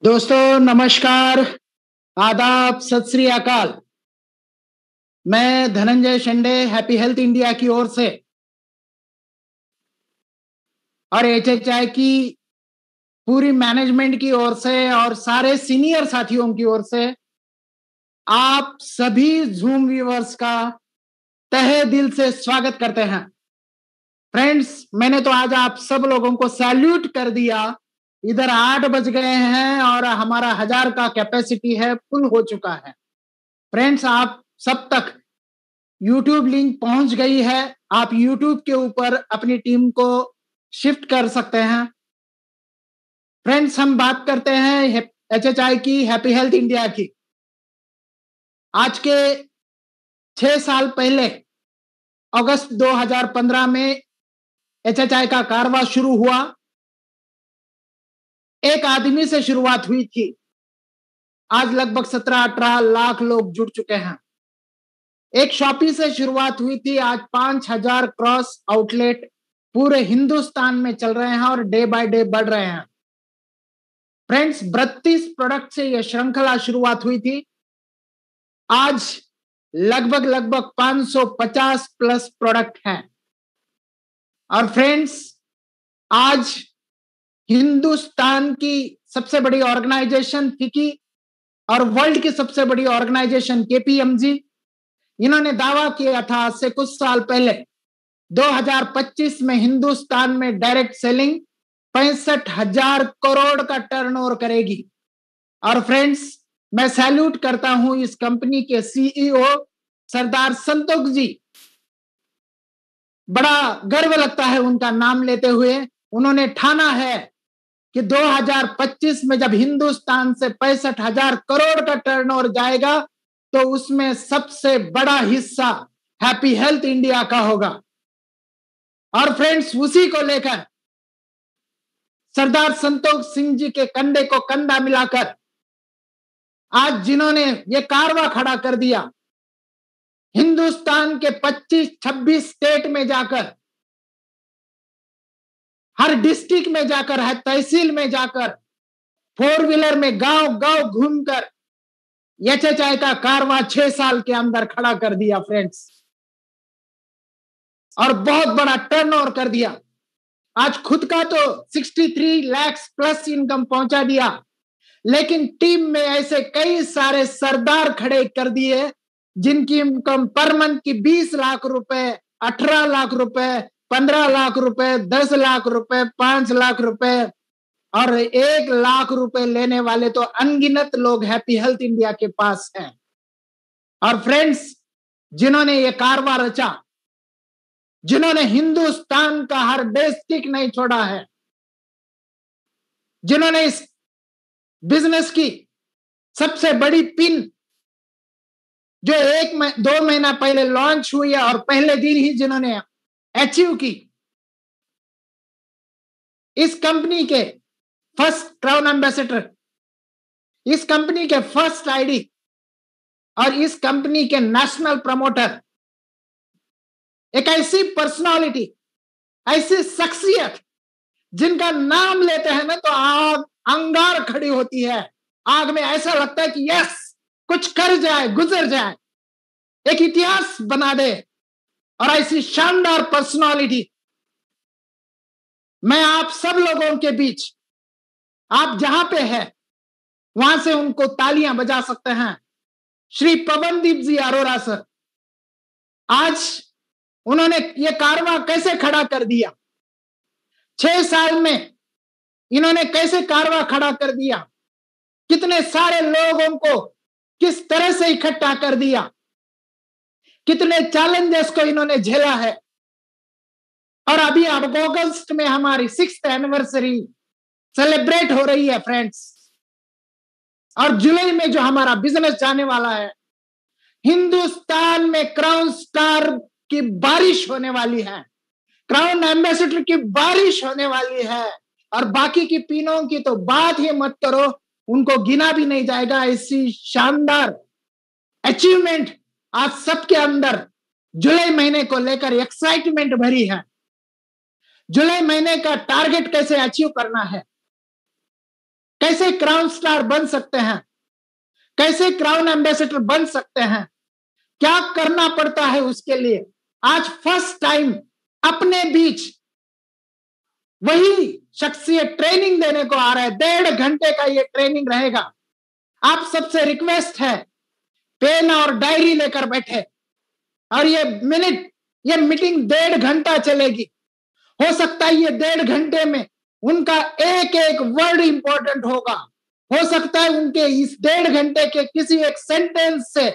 दोस्तों नमस्कार, आदाब, सत श्री अकाल। मैं Dhananjay Shende happy health India की ओर से और एचएचआई की पूरी मैनेजमेंट की ओर से और सारे सीनियर साथियों की ओर से आप सभी जूम व्यूअर्स का तहे दिल से स्वागत करते हैं। फ्रेंड्स, मैंने तो आज आप सब लोगों को सैल्यूट कर दिया। इधर 8 बज गए हैं और हमारा 1000 का कैपेसिटी है, फुल हो चुका है। फ्रेंड्स, आप सब तक यूट्यूब लिंक पहुंच गई है। आप यूट्यूब के ऊपर अपनी टीम को शिफ्ट कर सकते हैं। फ्रेंड्स, हम बात करते हैं एचएचआई की, हैप्पी हेल्थ इंडिया की। आज के 6 साल पहले अगस्त 2015 में एचएचआई का कारवा शुरू हुआ। एक आदमी से शुरुआत हुई थी। आज लगभग 17-18 लाख लोग जुड़ चुके हैं। एक शॉपी से शुरुआत हुई थी, आज 5000 क्रॉस आउटलेट पूरे हिंदुस्तान में चल रहे हैं और डे बाय डे बढ़ रहे हैं। फ्रेंड्स, 32 प्रोडक्ट से यह श्रृंखला शुरुआत हुई थी। आज लगभग 550 प्लस प्रोडक्ट हैं। और फ्रेंड्स, आज हिंदुस्तान की सबसे बड़ी ऑर्गेनाइजेशन फिकी और वर्ल्ड की सबसे बड़ी ऑर्गेनाइजेशन केपीएमजी, इन्होंने दावा किया था आज से कुछ साल पहले 2025 में हिंदुस्तान में डायरेक्ट सेलिंग 65,000 करोड़ का टर्नओवर करेगी। और फ्रेंड्स, मैं सैल्यूट करता हूं इस कंपनी के सीईओ सरदार संतोष जी। बड़ा गर्व लगता है उनका नाम लेते हुए। उन्होंने ठाना है कि 2025 में जब हिंदुस्तान से 65,000 करोड़ का टर्नओवर जाएगा तो उसमें सबसे बड़ा हिस्सा हैप्पी हेल्थ इंडिया का होगा। और फ्रेंड्स, उसी को लेकर सरदार संतोष सिंह जी के कंधे को कंधा मिलाकर आज जिन्होंने ये कारवा खड़ा कर दिया, हिंदुस्तान के 25-26 स्टेट में जाकर, हर डिस्ट्रिक्ट में जाकर, हर तहसील में जाकर, 4 व्हीलर में गांव गांव घूमकर एचएचआई का कारवा 6 साल के अंदर खड़ा कर दिया फ्रेंड्स, और बहुत बड़ा टर्नओवर कर दिया। आज खुद का तो 63 लाख प्लस इनकम पहुंचा दिया, लेकिन टीम में ऐसे कई सारे सरदार खड़े कर दिए जिनकी इनकम पर मंथ की 20 लाख रुपए, 18 लाख रुपए, 15 लाख रुपए, 10 लाख रुपए, 5 लाख रुपए और 1 लाख रुपए लेने वाले तो अनगिनत लोग हैप्पी हेल्थ इंडिया के पास हैं। और फ्रेंड्स, जिन्होंने ये कारवा रचा, जिन्होंने हिंदुस्तान का हर डिस्ट्रिक्ट नहीं छोड़ा है, जिन्होंने इस बिजनेस की सबसे बड़ी पिन जो 2 महीना पहले लॉन्च हुई है और पहले दिन ही जिन्होंने अचीव की, इस कंपनी के फर्स्ट क्राउन एम्बेसडर, इस कंपनी के फर्स्ट आईडी और इस कंपनी के नेशनल प्रमोटर, एक ऐसी पर्सनालिटी, ऐसी शख्सियत जिनका नाम लेते हैं ना तो आग अंगार खड़ी होती है। आग में ऐसा लगता है कि यस, कुछ कर जाए, गुजर जाए, एक इतिहास बना दे। और ऐसी शानदार पर्सनालिटी मैं आप सब लोगों के बीच, आप जहां पे है वहां से उनको तालियां बजा सकते हैं। श्री पवनदीप जी अरोरा सर, आज उन्होंने ये कारवा कैसे खड़ा कर दिया, 6 साल में इन्होंने कैसे कारवा खड़ा कर दिया, कितने सारे लोगों को किस तरह से इकट्ठा कर दिया, कितने चैलेंजेस को इन्होंने झेला है। और अभी अब अगस्त में हमारी 6th एनिवर्सरी सेलिब्रेट हो रही है फ्रेंड्स, और जुलाई में जो हमारा बिजनेस जाने वाला है, हिंदुस्तान में क्राउन स्टार की बारिश होने वाली है, क्राउन एम्बेसडर की बारिश होने वाली है, और बाकी की पिनों की तो बात ही मत करो, उनको गिना भी नहीं जाएगा। ऐसी शानदार अचीवमेंट आज सबके अंदर जुलाई महीने को लेकर एक्साइटमेंट भरी है। जुलाई महीने का टारगेट कैसे अचीव करना है, कैसे क्राउन स्टार बन सकते हैं, कैसे क्राउन एम्बेसडर बन सकते हैं, क्या करना पड़ता है उसके लिए। आज फर्स्ट टाइम अपने बीच वही शख्सियत ट्रेनिंग देने को आ रहा है। 1.5 घंटे का ये ट्रेनिंग रहेगा। आप सबसे रिक्वेस्ट है, पेन और डायरी लेकर बैठे, और ये मीटिंग 1.5 घंटा चलेगी। हो सकता है ये 1.5 घंटे में उनका एक एक वर्ड इंपॉर्टेंट होगा। हो सकता है उनके इस 1.5 घंटे के किसी एक सेंटेंस से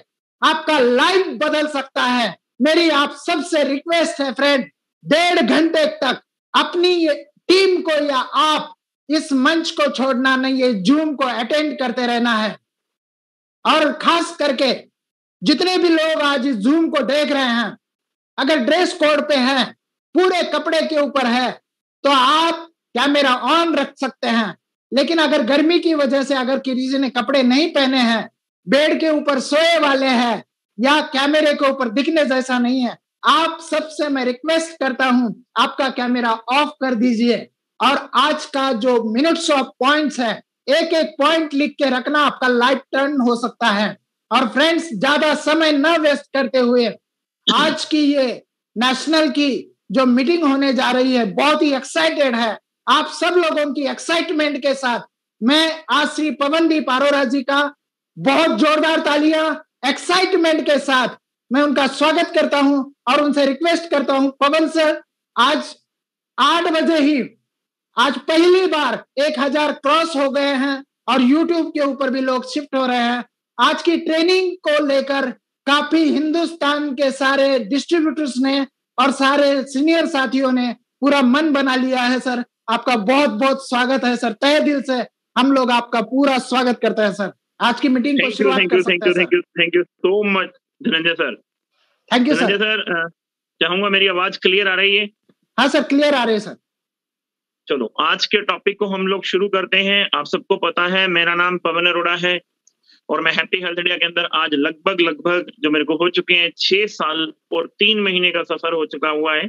आपका लाइफ बदल सकता है। मेरी आप सबसे रिक्वेस्ट है फ्रेंड, 1.5 घंटे तक अपनी टीम को या आप इस मंच को छोड़ना नहीं है, जूम को अटेंड करते रहना है। और खास करके जितने भी लोग आज इस जूम को देख रहे हैं, अगर ड्रेस कोड पे हैं, पूरे कपड़े के ऊपर है, तो आप कैमरा ऑन रख सकते हैं। लेकिन अगर गर्मी की वजह से अगर किसी ने कपड़े नहीं पहने हैं, बेड के ऊपर सोए वाले हैं, या कैमरे के ऊपर दिखने जैसा नहीं है, आप सबसे मैं रिक्वेस्ट करता हूं, आपका कैमरा ऑफ कर दीजिए। और आज का जो मिनट्स ऑफ पॉइंट्स है, एक एक पॉइंट लिख के रखना, आपका लाइफ टर्न हो सकता है। और फ्रेंड्स, ज्यादा समय न वेस्ट करते हुए आज की ये नेशनल की जो मीटिंग होने जा रही है, बहुत ही एक्साइटेड है। आप सब लोगों की एक्साइटमेंट के साथ मैं आज श्री पवनदीप अरोरा जी का बहुत जोरदार तालियां एक्साइटमेंट के साथ मैं उनका स्वागत करता हूं और उनसे रिक्वेस्ट करता हूं, पवन सर, आज 8 बजे ही आज पहली बार 1000 क्रॉस हो गए हैं और यूट्यूब के ऊपर भी लोग शिफ्ट हो रहे हैं। आज की ट्रेनिंग को लेकर काफी हिंदुस्तान के सारे डिस्ट्रीब्यूटर्स ने और सारे सीनियर साथियों ने पूरा मन बना लिया है। सर, आपका बहुत बहुत स्वागत है सर, तहे दिल से हम लोग आपका पूरा स्वागत करते हैं सर। आज की मीटिंग को शुरुआत कर सकते हैं sir. Thank you so much Dhananjay sir. Thank you Dhananjay sir, चाहूंगा मेरी आवाज क्लियर आ रही है? हाँ सर, क्लियर आ रही है सर। चलो आज के टॉपिक को हम लोग शुरू करते हैं। आप सबको पता है मेरा नाम पवन अरोड़ा है और मैं हैप्पी हेल्थ इंडिया के अंदर आज लगभग जो मेरे को हो चुके हैं 6 साल और 3 महीने का सफर हो चुका हुआ है।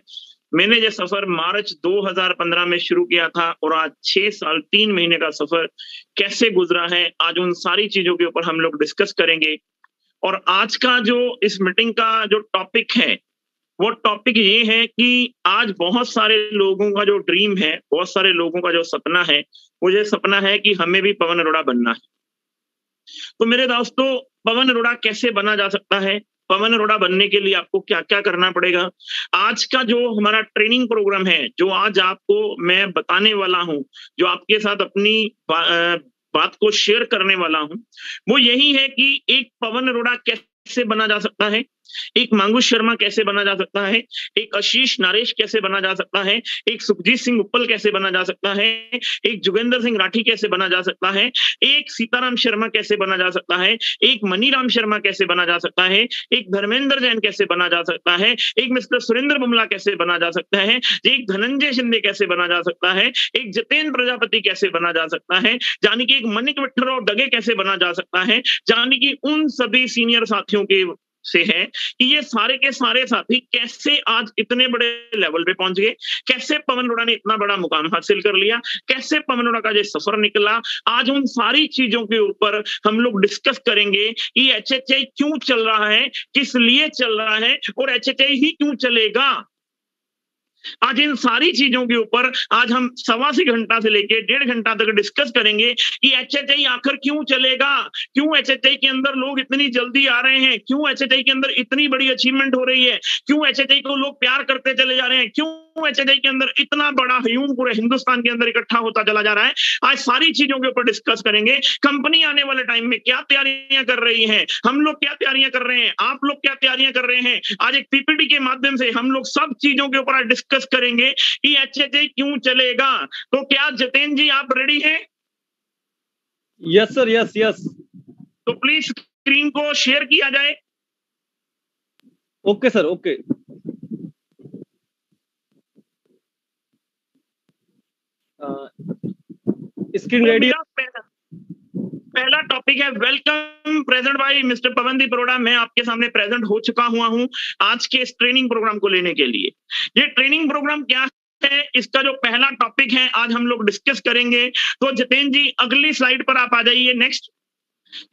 मैंने ये सफर मार्च 2015 में शुरू किया था और आज 6 साल 3 महीने का सफर कैसे गुजरा है, आज उन सारी चीजों के ऊपर हम लोग डिस्कस करेंगे। और आज का जो इस मीटिंग का जो टॉपिक है, वो टॉपिक ये है कि आज बहुत सारे लोगों का जो ड्रीम है, बहुत सारे लोगों का जो सपना है, वो ये सपना है कि हमें भी पवन अरोड़ा बनना है। तो मेरे दोस्तों, पवन अरोड़ा कैसे बना जा सकता है? पवन अरोड़ा बनने के लिए आपको क्या क्या करना पड़ेगा? आज का जो हमारा ट्रेनिंग प्रोग्राम है, जो आज आपको मैं बताने वाला हूं, जो आपके साथ अपनी बात को शेयर करने वाला हूं, वो यही है कि एक पवन अरोड़ा कैसे बना जा सकता है, एक मांगुस शर्मा कैसे बना जा सकता है, एक आशीष नारेश कैसे बना जा सकता है, एक सुखजीत सिंह उप्पल कैसे बना जा सकता है, एक जोगेंद्र सिंह राठी कैसे बना जा सकता है, एक सीताराम शर्मा कैसे बना जा सकता है, एक मनीराम शर्मा कैसे बना जा सकता है, एक धर्मेंद्र जैन कैसे बना जा सकता है, एक मिस्टर सुरेंद्र बुमला कैसे बना जा सकता है, एक धनंजय शिंदे कैसे बना जा सकता है, एक जितेंद्र प्रजापति कैसे बना जा सकता है, यानी कि एक मनिक विट्ठल और डगे कैसे बना जा सकता है, यानी कि उन सभी सीनियर साथियों के से है कि ये सारे के सारे साथी कैसे आज इतने बड़े लेवल पे पहुंच गए, कैसे पवन अरोड़ा ने इतना बड़ा मुकाम हासिल कर लिया, कैसे पवन अरोड़ा का ये सफर निकला। आज उन सारी चीजों के ऊपर हम लोग डिस्कस करेंगे कि एचएचआई क्यों चल रहा है, किस लिए चल रहा है और एचएचआई ही क्यों चलेगा। आज इन सारी चीजों के ऊपर आज हम 1.25 घंटा से लेके 1.5 घंटा तक डिस्कस करेंगे कि एचएचआई आखिर क्यों चलेगा, क्यों एचएचआई के अंदर लोग इतनी जल्दी आ रहे हैं, क्यों एचएचआई के अंदर इतनी बड़ी अचीवमेंट हो रही है, क्यों एचएचआई को लोग प्यार करते चले जा रहे हैं, क्यों एचएचआई के अंदर इतना बड़ा हयूम पूरे हिंदुस्तान के अंदर इकट्ठा होता चला जा रहा है। आज सारी चीजों के ऊपर डिस्कस करेंगे। कंपनी आने वाले टाइम में क्या तैयारियां कर रही है, हम लोग क्या तैयारियां कर रहे हैं, आप लोग क्या तैयारियां कर रहे हैं। आज एक पीपीटी के माध्यम से हम लोग सब चीजों के ऊपर डिस्कस करेंगे कि एचएचआई क्यों चलेगा। तो क्या जितेंद्र जी आप रेडी हैं? Yes sir, yes. तो प्लीज स्क्रीन को शेयर किया जाए। Okay sir, okay. Screen ready. पहला टॉपिक है welcome present by mister Pawandeep Arora. मैं आपके सामने प्रेजेंट हो चुका हुआ हूं आज के इस ट्रेनिंग प्रोग्राम को लेने के लिए। ये ट्रेनिंग प्रोग्राम क्या है, इसका जो पहला टॉपिक है आज हम लोग डिस्कस करेंगे। तो जितेंद्र जी अगली स्लाइड पर आप आ जाइए। नेक्स्ट,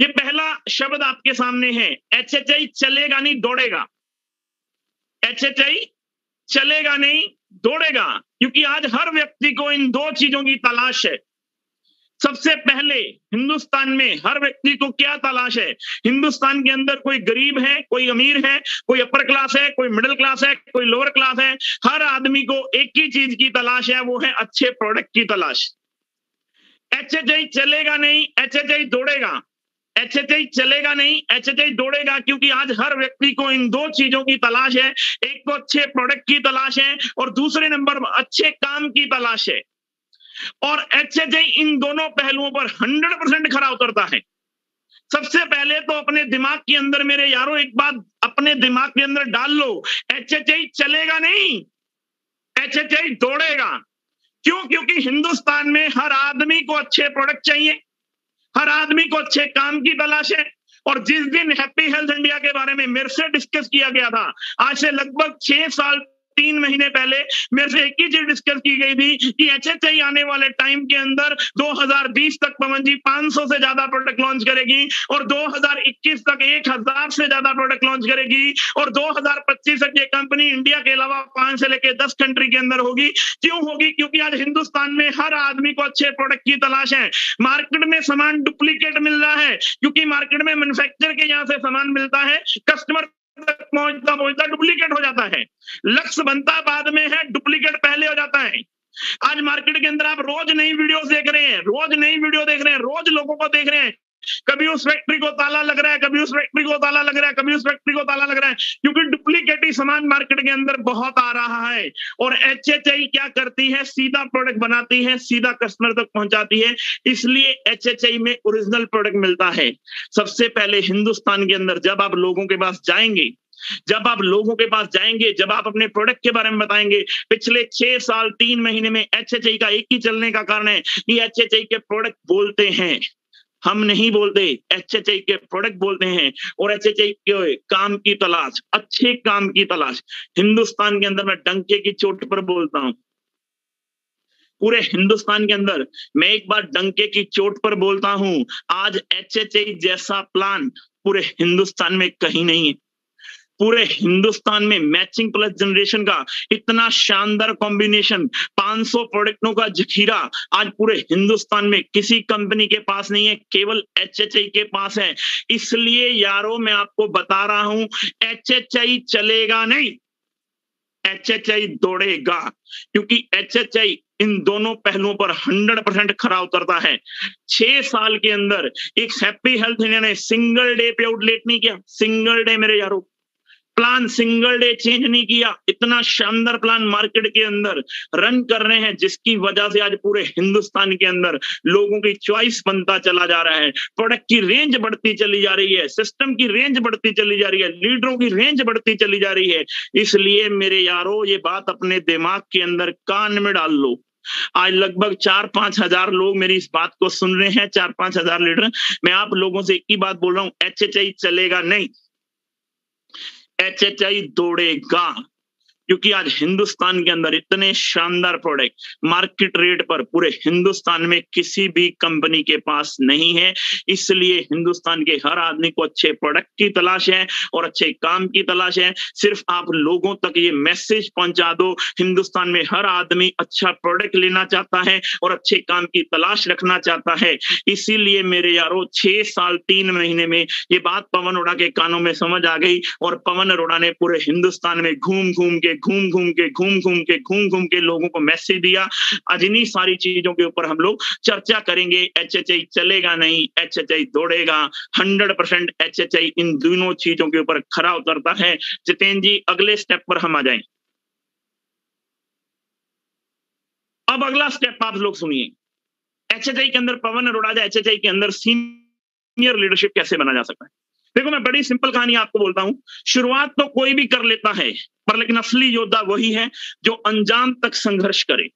ये पहला शब्द आपके सामने है, HHI चलेगा नहीं दौड़ेगा। HHI चलेगा नहीं दौड़ेगा, क्योंकि आज हर व्यक्ति को इन दो चीजों की तलाश है। सबसे पहले हिंदुस्तान में हर व्यक्ति को क्या तलाश है? हिंदुस्तान के अंदर कोई गरीब है, कोई अमीर है, कोई अपर क्लास है, कोई मिडिल क्लास है, कोई लोअर क्लास है, हर आदमी को एक ही चीज की तलाश है, वो है अच्छे प्रोडक्ट की तलाश। HHI चलेगा नहीं, HHI दौड़ेगा। HHI चलेगा नहीं, HHI दौड़ेगा, क्योंकि आज हर व्यक्ति को इन दो चीजों की तलाश है। एक तो अच्छे प्रोडक्ट की तलाश है और दूसरे नंबर पर अच्छे काम की तलाश है। और HHI इन दोनों पहलुओं पर 100% खरा उतरता है। सबसे पहले तो अपने दिमाग के अंदर मेरे यारों एक बात अपने दिमाग के अंदर डाल लो, HHI चलेगा नहीं, HHI दौड़ेगा। क्यों? क्योंकि हिंदुस्तान में हर आदमी को अच्छे प्रोडक्ट चाहिए, हर आदमी को अच्छे काम की तलाश है। और जिस दिन हैप्पी हेल्थ इंडिया के बारे में मेरे से डिस्कस किया गया था, आज से लगभग 6 साल 3 महीने पहले मेरे से एक ही चीज डिस्कस की गई थी कि HHI आने वाले टाइम के अंदर 2020 तक पवन जी 500 से ज्यादा प्रोडक्ट लॉन्च करेगी और 2021 तक 1000 से ज्यादा प्रोडक्ट लॉन्च करेगी और 2025 तक ये कंपनी इंडिया के अलावा 5 से लेकर 10 कंट्री के अंदर होगी। क्यों होगी? क्योंकि आज हिंदुस्तान में हर आदमी को अच्छे प्रोडक्ट की तलाश है। मार्केट में सामान डुप्लीकेट मिल रहा है, क्योंकि मार्केट में मैन्युफैक्चर के यहाँ से सामान मिलता है, कस्टमर पहुंचता डुप्लीकेट हो जाता है। लक्ष्य बनता बाद में है, डुप्लीकेट पहले हो जाता है। आज मार्केट के अंदर आप रोज नई वीडियोस देख रहे हैं, रोज नई वीडियो देख रहे हैं, रोज लोगों को देख रहे हैं, कभी उस फैक्ट्री को ताला लग रहा है, कभी उस फैक्ट्री को ताला लग रहा है, कभी उस फैक्ट्री को ताला लग रहा है, क्योंकि डुप्लीकेटी सामान मार्केट के अंदर बहुत आ रहा है। और HHI क्या करती है? सीधा प्रोडक्ट बनाती है, सीधा कस्टमर तक पहुंचाती है, इसलिए HHI में ओरिजिनल प्रोडक्ट मिलता है। सबसे पहले हिंदुस्तान के अंदर जब आप लोगों के पास जाएंगे, जब आप अपने प्रोडक्ट के बारे में बताएंगे, पिछले 6 साल 3 महीने में HHI का एक ही चलने का कारण है कि HHI के प्रोडक्ट बोलते हैं, हम नहीं बोलते, HHI के प्रोडक्ट बोलते हैं। और HHI के काम की तलाश, अच्छे काम की तलाश हिंदुस्तान के अंदर, मैं डंके की चोट पर बोलता हूं, पूरे हिंदुस्तान के अंदर मैं एक बार डंके की चोट पर बोलता हूं, आज HHI जैसा प्लान पूरे हिंदुस्तान में कहीं नहीं है। पूरे हिंदुस्तान में मैचिंग प्लस जनरेशन का इतना शानदार कॉम्बिनेशन, 500 प्रोडक्टों का जखीरा आज पूरे हिंदुस्तान में किसी कंपनी के पास नहीं है, केवल HHI के पास है। इसलिए यारों मैं आपको बता रहा हूं, HHI चलेगा नहीं, HHI दौड़ेगा, क्योंकि HHI इन दोनों पहलुओं पर 100% खरा उतरता है। 6 साल के अंदर एक हैप्पी हेल्थ इंडिया ने सिंगल डे पे आउटलेट नहीं किया, सिंगल डे मेरे यारों, प्लान सिंगल डे चेंज नहीं किया। इतना शानदार प्लान मार्केट के अंदर रन कर रहे हैं, जिसकी वजह से आज पूरे हिंदुस्तान के अंदर लोगों की चॉइस बनता चला जा रहा है, प्रोडक्ट की रेंज बढ़ती चली जा रही है, सिस्टम की रेंज बढ़ती चली जा रही है, लीडरों की रेंज बढ़ती चली जा रही है। इसलिए मेरे यारों ये बात अपने दिमाग के अंदर कान में डाल लो। आज लगभग 4-5 हजार लोग मेरी इस बात को सुन रहे हैं, 4-5 हजार लीडर। मैं आप लोगों से एक ही बात बोल रहा हूं, HHI चलेगा नहीं, HHI दौड़ेगा, क्योंकि आज हिंदुस्तान के अंदर इतने शानदार प्रोडक्ट मार्केट रेट पर पूरे हिंदुस्तान में किसी भी कंपनी के पास नहीं है। इसलिए हिंदुस्तान के हर आदमी को अच्छे प्रोडक्ट की तलाश है और अच्छे काम की तलाश है। सिर्फ आप लोगों तक ये मैसेज पहुंचा दो, हिंदुस्तान में हर आदमी अच्छा प्रोडक्ट लेना चाहता है और अच्छे काम की तलाश रखना चाहता है। इसीलिए मेरे यारों 6 साल 3 महीने में ये बात पवन अरोड़ा के कानों में समझ आ गई और पवन अरोड़ा ने पूरे हिंदुस्तान में घूम घूम के लोगों को मैसेज दिया। आज इन्हीं सारी चीजों के ऊपर हम लोग चर्चा करेंगे। HHI चलेगा नहीं, HHI दौड़ेगा, 100% HHI इन दोनों चीजों के ऊपर खरा उतरता है। जितेंद्र जी अगले स्टेप पर हम आ जाएं। अब अगला स्टेप आप लोग सुनिए, HHI के अंदर पवन अरोड़ा, HHI के अंदर सीनियर लीडरशिप कैसे बना जा सकता है। देखो मैं बड़ी सिंपल कहानी आपको बोलता हूं, शुरुआत तो कोई भी कर लेता है, पर लेकिन असली योद्धा वही है जो अंजाम तक संघर्ष करे।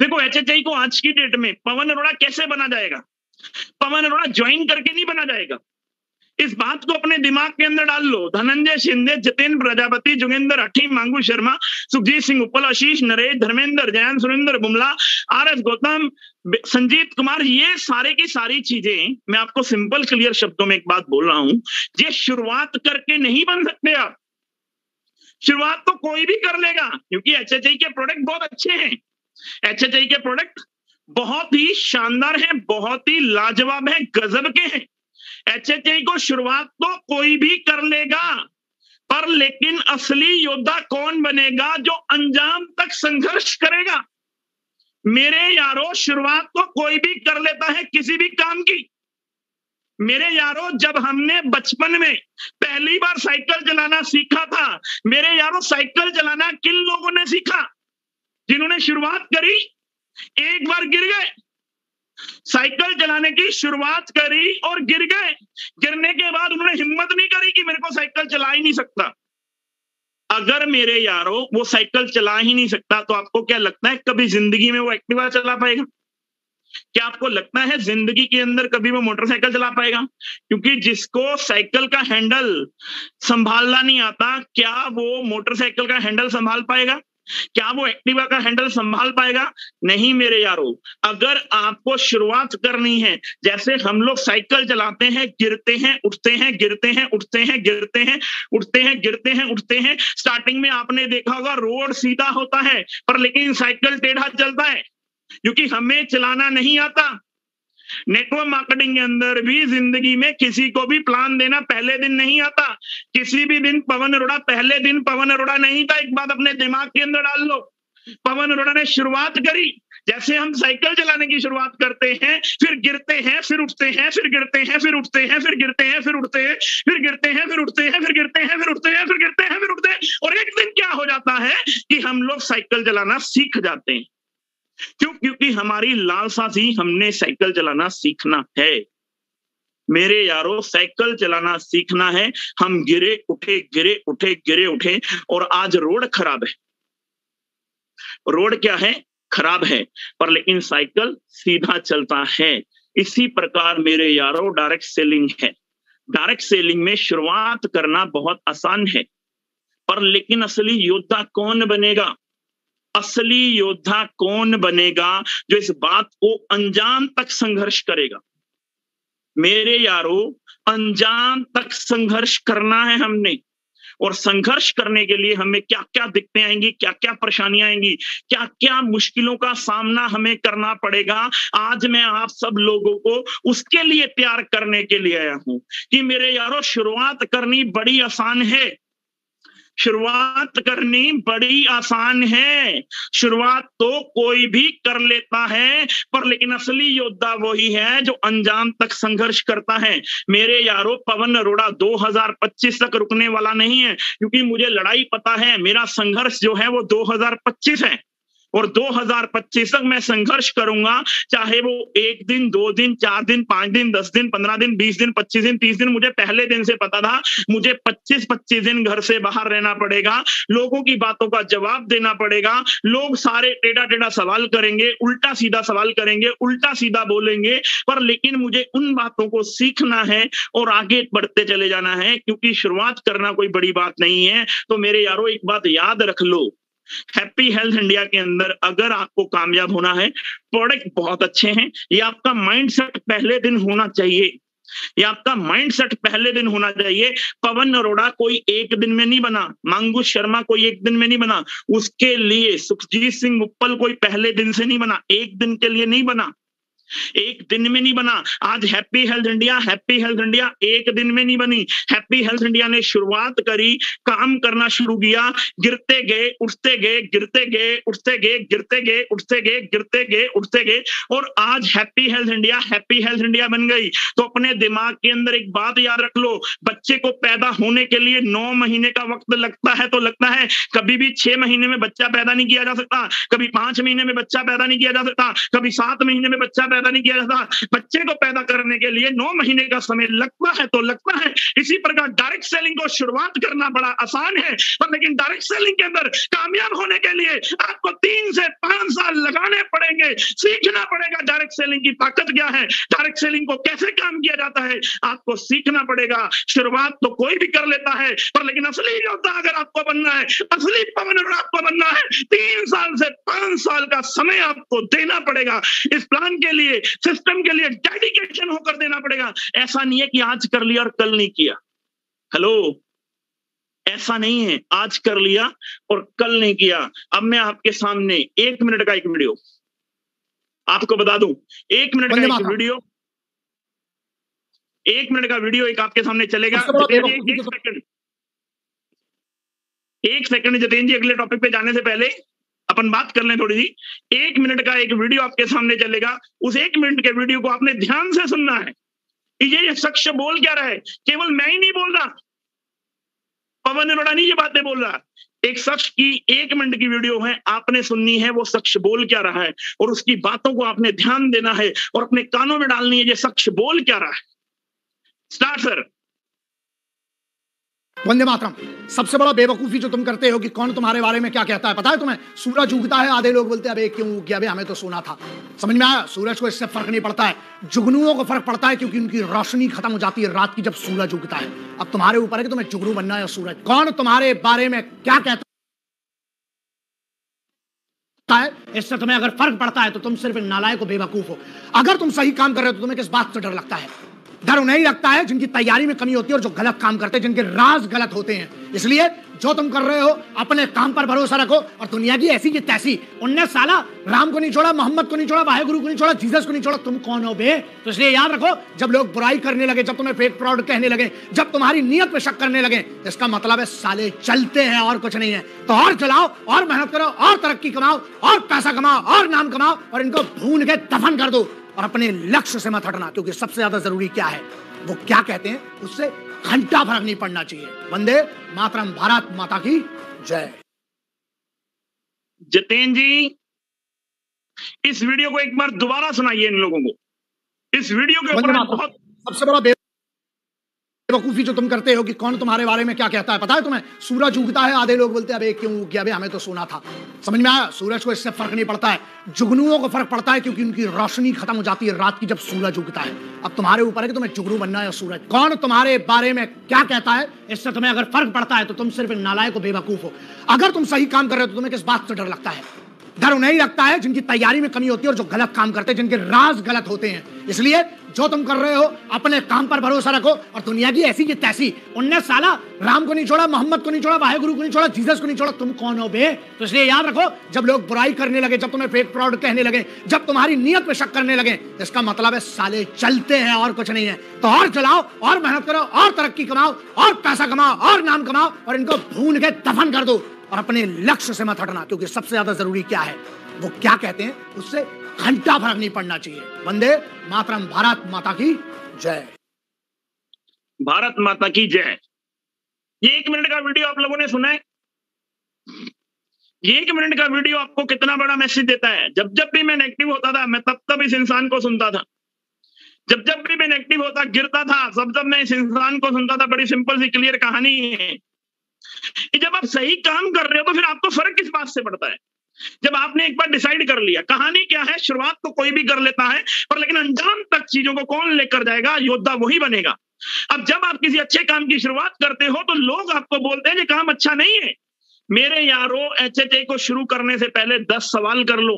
देखो HHI को आज की डेट में पवन अरोड़ा कैसे बना जाएगा? पवन अरोड़ा ज्वाइन करके नहीं बना जाएगा। इस बात को अपने दिमाग के अंदर डाल लो। धनंजय शिंदे, जितेंद्र प्रजापति, जोगेंद्र अठी, मांगू शर्मा, सुखजीत सिंह उपल, आशीष नरेश, धर्मेंद्र जैन, सुरेंद्र बुमला, RS गौतम, संजीत कुमार, ये सारे की सारी चीजें मैं आपको सिंपल क्लियर शब्दों में एक बात बोल रहा हूं, ये शुरुआत करके नहीं बन सकते आप। शुरुआत तो कोई भी कर लेगा, क्योंकि HHI के प्रोडक्ट बहुत अच्छे हैं। HHI के प्रोडक्ट बहुत ही शानदार हैं, बहुत ही लाजवाब हैं, गजब के हैं। HHI को शुरुआत तो कोई भी कर लेगा, पर लेकिन असली योद्धा कौन बनेगा? जो अंजाम तक संघर्ष करेगा। मेरे यारों, शुरुआत तो कोई भी कर लेता है किसी भी काम की। मेरे यारों, जब हमने बचपन में पहली बार साइकिल चलाना सीखा था, मेरे यारों, साइकिल चलाना किन लोगों ने सीखा? जिन्होंने शुरुआत करी, एक बार गिर गए, साइकिल चलाने की शुरुआत करी और गिर गए। गिरने के बाद उन्होंने हिम्मत नहीं करी कि मेरे को साइकिल चला ही नहीं सकता। अगर मेरे यारों वो साइकिल चला ही नहीं सकता, तो आपको क्या लगता है कभी जिंदगी में वो एक्टिवा चला पाएगा? क्या आपको लगता है जिंदगी के अंदर कभी वो मोटरसाइकिल चला पाएगा? क्योंकि जिसको साइकिल का हैंडल संभालना नहीं आता, क्या वो मोटरसाइकिल का हैंडल संभाल पाएगा? क्या वो एक्टिवा का हैंडल संभाल पाएगा? नहीं मेरे यारों। अगर आपको शुरुआत करनी है, जैसे हम लोग साइकिल चलाते हैं, गिरते हैं, उठते हैं, गिरते हैं, उठते हैं, गिरते हैं, उठते हैं, गिरते हैं, उठते हैं। स्टार्टिंग में आपने देखा होगा रोड सीधा होता है, पर लेकिन साइकिल टेढ़ा चलता है, क्योंकि हमें चलाना नहीं आता। नेटवर्क मार्केटिंग के अंदर भी जिंदगी में किसी को भी प्लान देना पहले दिन नहीं आता। किसी भी दिन पवन अरोड़ा पहले दिन पवन अरोड़ा नहीं था। एक बात अपने दिमाग के अंदर डाल लो, पवन अरोड़ा ने शुरुआत करी जैसे हम साइकिल चलाने की शुरुआत करते हैं, फिर गिरते हैं, फिर उठते हैं, फिर गिरते हैं, फिर उठते हैं, फिर गिरते हैं, फिर उठते हैं, फिर गिरते हैं, फिर उठते हैं, फिर गिरते हैं, फिर उठते हैं, फिर गिरते हैं, फिर उठते हैं। और एक दिन क्या हो जाता है कि हम लोग साइकिल चलाना सीख जाते हैं। क्यों? क्योंकि हमारी लालसा थी, हमने साइकिल चलाना सीखना है। मेरे यारों, साइकिल चलाना सीखना है। हम गिरे उठे, गिरे उठे, गिरे उठे, और आज रोड खराब है। रोड क्या है? खराब है, पर लेकिन साइकिल सीधा चलता है। इसी प्रकार मेरे यारों डायरेक्ट सेलिंग है। डायरेक्ट सेलिंग में शुरुआत करना बहुत आसान है, पर लेकिन असली योद्धा कौन बनेगा? असली योद्धा कौन बनेगा जो इस बात को अंजाम तक संघर्ष करेगा? मेरे यारों, अंजाम तक संघर्ष करना है हमने, और संघर्ष करने के लिए हमें क्या क्या दिक्कतें आएंगी, क्या क्या परेशानियां आएंगी, क्या क्या मुश्किलों का सामना हमें करना पड़ेगा। आज मैं आप सब लोगों को उसके लिए तैयार करने के लिए आया हूं कि मेरे यारों, शुरुआत करनी बड़ी आसान है। शुरुआत करनी बड़ी आसान है। शुरुआत तो कोई भी कर लेता है, पर लेकिन असली योद्धा वही है जो अंजाम तक संघर्ष करता है। मेरे यारों, पवन अरोड़ा 2025 तक रुकने वाला नहीं है, क्योंकि मुझे लड़ाई पता है। मेरा संघर्ष जो है वो 2025 है, और 2025 तक मैं संघर्ष करूंगा, चाहे वो 1 दिन, 2 दिन, 4 दिन, 5 दिन, 10 दिन, 15 दिन, 20 दिन, 25 दिन, 30 दिन। मुझे पहले दिन से पता था मुझे 25 दिन घर से बाहर रहना पड़ेगा, लोगों की बातों का जवाब देना पड़ेगा। लोग सारे टेढ़ा टेढ़ा सवाल करेंगे, उल्टा सीधा सवाल करेंगे, उल्टा सीधा बोलेंगे, पर लेकिन मुझे उन बातों को सीखना है और आगे बढ़ते चले जाना है, क्योंकि शुरुआत करना कोई बड़ी बात नहीं है। तो मेरे यारों, एक बात याद रख लो, हैप्पी हेल्थ इंडिया के अंदर अगर आपको कामयाब होना है, प्रोडक्ट बहुत अच्छे हैं। ये आपका माइंडसेट पहले दिन होना चाहिए, ये आपका माइंडसेट पहले दिन होना चाहिए। पवन अरोड़ा कोई एक दिन में नहीं बना, मांगू शर्मा कोई एक दिन में नहीं बना, उसके लिए सुखजीत सिंह मुप्पल कोई पहले दिन से नहीं बना, एक दिन के लिए नहीं बना, एक दिन में नहीं बना। आज हैप्पी हेल्थ इंडिया एक दिन में नहीं बनी। हैप्पी हेल्थ इंडिया ने शुरुआत करी, काम करना शुरू किया, गिरते गए, उठते गए, गिरते गए, उठते गए, गिरते गए, उठते गए, गिरते गए, उठते गए, और आज हैप्पी हेल्थ इंडिया बन गई। तो अपने दिमाग के अंदर एक बात याद रख लो, बच्चे को पैदा होने के लिए 9 महीने का वक्त लगता है, तो लगता है कभी भी 6 महीने में बच्चा पैदा नहीं किया जा सकता, कभी 5 महीने में बच्चा पैदा नहीं किया जा सकता, कभी 7 महीने में बच्चा पैदा पैदा नहीं किया जाता, बच्चे को पैदा करने के लिए 9 महीने का समय लगता है तो लगता है। इसी प्रकार डायरेक्ट सेलिंग को शुरुआत करना बड़ा आसान है, पर लेकिन डायरेक्ट सेलिंग के अंदर कामयाब होने के लिए आपको 3 से 5 साल लगाने पड़ेंगे, सीखना पड़ेगा डायरेक्ट सेलिंग की ताकत क्या है, डायरेक्ट सेलिंग को कैसे काम किया जाता है, आपको सीखना पड़ेगा। शुरुआत तो कोई भी कर लेता है, पर लेकिन असली योद्धा अगर आपको बनना है, असली पवन अरोड़ा आपको बनना है, 3 साल से 5 साल का समय आपको देना पड़ेगा। इस प्लान के लिए, सिस्टम के लिए डेडिकेशन होकर देना पड़ेगा। ऐसा नहीं है कि आज कर लिया और कल नहीं किया। हेलो, ऐसा नहीं है आज कर लिया और कल नहीं किया। अब मैं आपके सामने 1 मिनट का एक वीडियो आपको बता दूं, 1 मिनट का एक वीडियो, 1 मिनट का वीडियो एक आपके सामने चलेगा। एक सेकंड जितेंद्र जी, अगले टॉपिक पे जाने से पहले अपन बात कर लें थोड़ी सी। 1 मिनट का एक वीडियो आपके सामने चलेगा, उस 1 मिनट के वीडियो को आपने ध्यान से सुनना है कि ये शख्स बोल क्या रहा है। केवल मैं ही नहीं बोल रहा, पवन अरोड़ा नहीं ये बातें बोल रहा, एक शख्स की 1 मिनट की वीडियो है, आपने सुननी है वो शख्स बोल क्या रहा है और उसकी बातों को आपने ध्यान देना है और अपने कानों में डालनी है ये शख्स बोल क्या रहा है। Start sir. वंदे मातरम। सबसे बड़ा बेवकूफी जो तुम करते हो कि कौन तुम्हारे बारे में क्या कहता है, पता है तुम्हें? सूरज उगता है, आधे लोग बोलते हैं अबे क्यों उग गया, अबे हमें तो सोना था। समझ में आया? सूरज को इससे फर्क नहीं पड़ता है, जुगनुओं को फर्क पड़ता है क्योंकि उनकी रोशनी खत्म हो जाती है रात की जब सूरज उगता है। अब तुम्हारे ऊपर है कि तुम्हें जुगनू बनना है या सूरज। कौन तुम्हारे बारे में क्या कहता है, इससे तुम्हें अगर फर्क पड़ता है तो तुम सिर्फ नालायक हो, बेवकूफ हो। अगर तुम सही काम कर रहे हो तो तुम्हें किस बात से डर लगता है? डर उन्हें ही लगता है जिनकी तैयारी में कमी होती है और जो गलत काम करते हैं, जिनके राज गलत होते हैं। इसलिए जो तुम कर रहे हो अपने काम पर भरोसा रखो और दुनिया की ऐसी की तैसी। उनने साला राम को नहीं छोड़ा, मोहम्मद को नहीं छोड़ा, वाहेगुरु को नहीं छोड़ा, जीसस को नहीं छोड़ा। तुम कौन हो बे? तो इसलिए याद रखो, जब लोग बुराई करने लगे, जब तुम्हें फेक प्रोडक्ट कहने लगे, जब तुम्हारी नीयत पे शक करने लगे, इसका मतलब है साले चलते हैं और कुछ नहीं है। तो और चलाओ और मेहनत करो और तरक्की कमाओ और पैसा कमाओ और नाम कमाओ और इनको भून के दफन कर दो और अपने लक्ष्य से मत हटना, क्योंकि सबसे ज्यादा जरूरी क्या है, वो क्या कहते हैं उससे घंटा फर्क नहीं पड़ना चाहिए। वंदे मातरम। भारत माता की जय। जितेंद्र जी, इस वीडियो को एक बार दोबारा सुनाइए इन लोगों को। इस वीडियो के ऊपर बहुत सबसे बड़ा बेवकूफी जो तुम करते हो कि कौन तुम्हारे बारे में क्या कहता है, पता है तुम्हें? सूरज उगता है, आधे लोग बोलते हैं अबे क्यों उग गया, अबे हमें तो सोना था। समझ में आया? सूरज को इससे फर्क नहीं पड़ता है, जुगनुओं को फर्क पड़ता है क्योंकि उनकी रोशनी खत्म हो जाती है रात की जब सूरज उगता है। अब तुम्हारे ऊपर है कि तुम्हें जुगनू बनना है या सूरज। कौन तुम्हारे बारे में क्या कहता है, इससे तुम्हें अगर फर्क पड़ता है तो तुम सिर्फ नालायक हो, बेवकूफ हो। अगर तुम सही काम कर रहे हो तो तुम्हें किस बात से डर लगता है? डर उन्हें ही लगता है जिनकी तैयारी में कमी होती है और जो गलत काम करते हैं, जिनके राज गलत होते हैं। इसलिए जो तुम कर रहे हो अपने काम पर भरोसा रखो और दुनिया की ऐसी की तैसी। उनने साला राम को नहीं छोड़ा, मोहम्मद को नहीं छोड़ा, वाहेगुरु को नहीं छोड़ा, जीसस को नहीं छोड़ा। तुम कौन हो बे? तो इसलिए याद रखो, जब लोग बुराई करने लगे, जब तुम्हें फेक प्रोडक्ट कहने लगे, जब तुम्हारी नीयत पे शक करने लगे, इसका मतलब है साले चलते हैं और कुछ नहीं है। तो और चलाओ और मेहनत करो और तरक्की कमाओ और पैसा कमाओ और नाम कमाओ और इनको भून के दफन कर दो और अपने लक्ष्य से मत हटना, क्योंकि सबसे ज्यादा जरूरी क्या है, वो क्या कहते हैं उससे घंटा फर्क नहीं पड़ना चाहिए। वंदे मातरम। भारत माता की जय। भारत माता की जय। ये 1 मिनट का वीडियो आप लोगों ने सुना है? ये 1 मिनट का वीडियो आपको कितना बड़ा मैसेज देता है। जब जब भी मैं नेगेटिव होता था, मैं तब तब इस इंसान को सुनता था। जब जब भी मैं नेगेटिव होता, गिरता था, सब जब मैं इस इंसान को सुनता था। बड़ी सिंपल सी क्लियर कहानी है कि जब आप सही काम कर रहे हो तो फिर आपको फर्क किस बात से पड़ता है? जब आपने एक बार डिसाइड कर लिया। कहानी क्या है, शुरुआत तो कोई भी कर लेता है, पर लेकिन अंजाम तक चीजों को कौन लेकर जाएगा, योद्धा वही बनेगा। अब जब आप किसी अच्छे काम की शुरुआत करते हो तो लोग आपको बोलते हैं ये काम अच्छा नहीं है। मेरे यारों, एचएचए को शुरू करने से पहले 10 सवाल कर लो,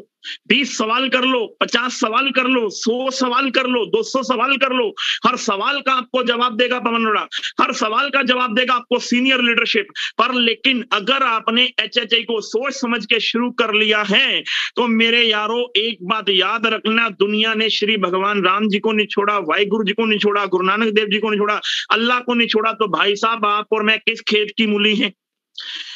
20 सवाल कर लो, 50 सवाल कर लो, 100 सवाल कर लो, 200 सवाल कर लो। हर सवाल का आपको जवाब देगा पवन अरोड़ा, हर सवाल का जवाब देगा आपको सीनियर लीडरशिप। पर लेकिन अगर आपने एचएचए को सोच समझ के शुरू कर लिया है तो मेरे यारों, एक बात याद रखना, दुनिया ने श्री भगवान राम जी को नहीं छोड़ा, वाहिगुरु जी को नहीं छोड़ा, गुरु नानक देव जी को नहीं छोड़ा, अल्लाह को नहीं छोड़ा, तो भाई साहब आप और मैं किस खेत की मूली हैं?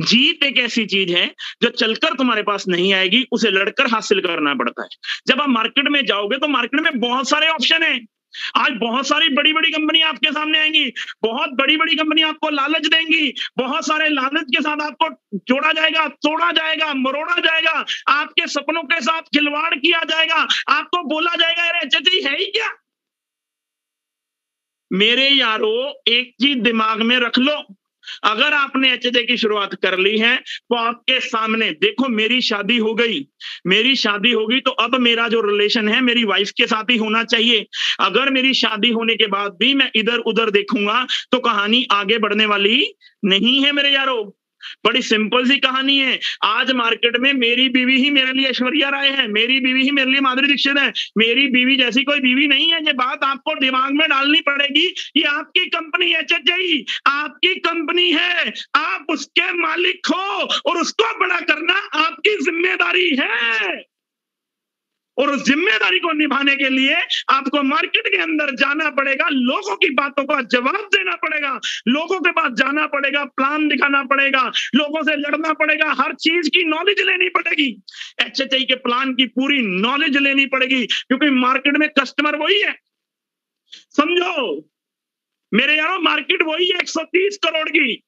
जीत एक ऐसी चीज है जो चलकर तुम्हारे पास नहीं आएगी, उसे लड़कर हासिल करना पड़ता है। जब आप मार्केट में जाओगे तो मार्केट में बहुत सारे ऑप्शन हैं। आज बहुत सारी बड़ी बड़ी कंपनी आपके सामने आएंगी, बहुत बड़ी बड़ी कंपनी आपको लालच देंगी, बहुत सारे लालच के साथ आपको जोड़ा जाएगा, तोड़ा जाएगा, मरोड़ा जाएगा, आपके सपनों के साथ खिलवाड़ किया जाएगा, आपको बोला जाएगा अरे चाची है ही क्या। मेरे यारों, एक चीज दिमाग में रख लो, अगर आपने एचएचए की शुरुआत कर ली है तो आपके सामने देखो, मेरी शादी हो गई, मेरी शादी होगी तो अब मेरा जो रिलेशन है मेरी वाइफ के साथ ही होना चाहिए। अगर मेरी शादी होने के बाद भी मैं इधर उधर देखूंगा तो कहानी आगे बढ़ने वाली नहीं है मेरे यारों। बड़ी सिंपल सी कहानी है। आज मार्केट में मेरी बीवी ही मेरे लिए ऐश्वर्या राय है, मेरी बीवी ही मेरे लिए माधुरी दीक्षित है, मेरी बीवी जैसी कोई बीवी नहीं है। ये बात आपको दिमाग में डालनी पड़ेगी। ये आपकी कंपनी एचएचए आपकी कंपनी है, आप उसके मालिक हो और उसको बड़ा करना आपकी जिम्मेदारी है। और उस जिम्मेदारी को निभाने के लिए आपको मार्केट के अंदर जाना पड़ेगा, लोगों की बातों का जवाब देना पड़ेगा, लोगों के पास जाना पड़ेगा, प्लान दिखाना पड़ेगा, लोगों से लड़ना पड़ेगा, हर चीज की नॉलेज लेनी पड़ेगी, एचएचए के प्लान की पूरी नॉलेज लेनी पड़ेगी, क्योंकि मार्केट में कस्टमर वही है। समझो मेरे यारों, मार्केट वही है 130 करोड़ की।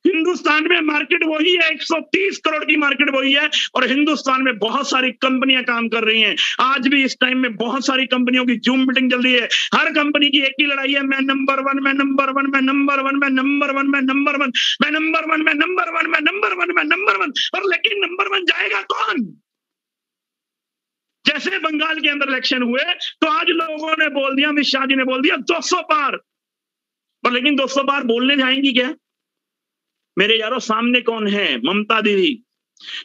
हिंदुस्तान में मार्केट वही है, 130 करोड़ की मार्केट वही है, और हिंदुस्तान में बहुत सारी कंपनियां काम कर रही हैं। आज भी इस टाइम में बहुत सारी कंपनियों की जूम मीटिंग चल रही है। हर कंपनी की एक ही लड़ाई है, मैं नंबर वन, मैं नंबर वन, मैं नंबर वन, मैं नंबर वन, मैं नंबर वन, मैं नंबर वन, मैं नंबर वन, मैं नंबर वन, मैं नंबर वन। और लेकिन नंबर वन जाएगा कौन? जैसे बंगाल के अंदर इलेक्शन हुए तो आज लोगों ने बोल दिया, अमित शाह जी ने बोल दिया 200 पार, पर लेकिन 200 पार बोलने जाएंगी क्या? मेरे यारों, सामने कौन है? ममता दीदी,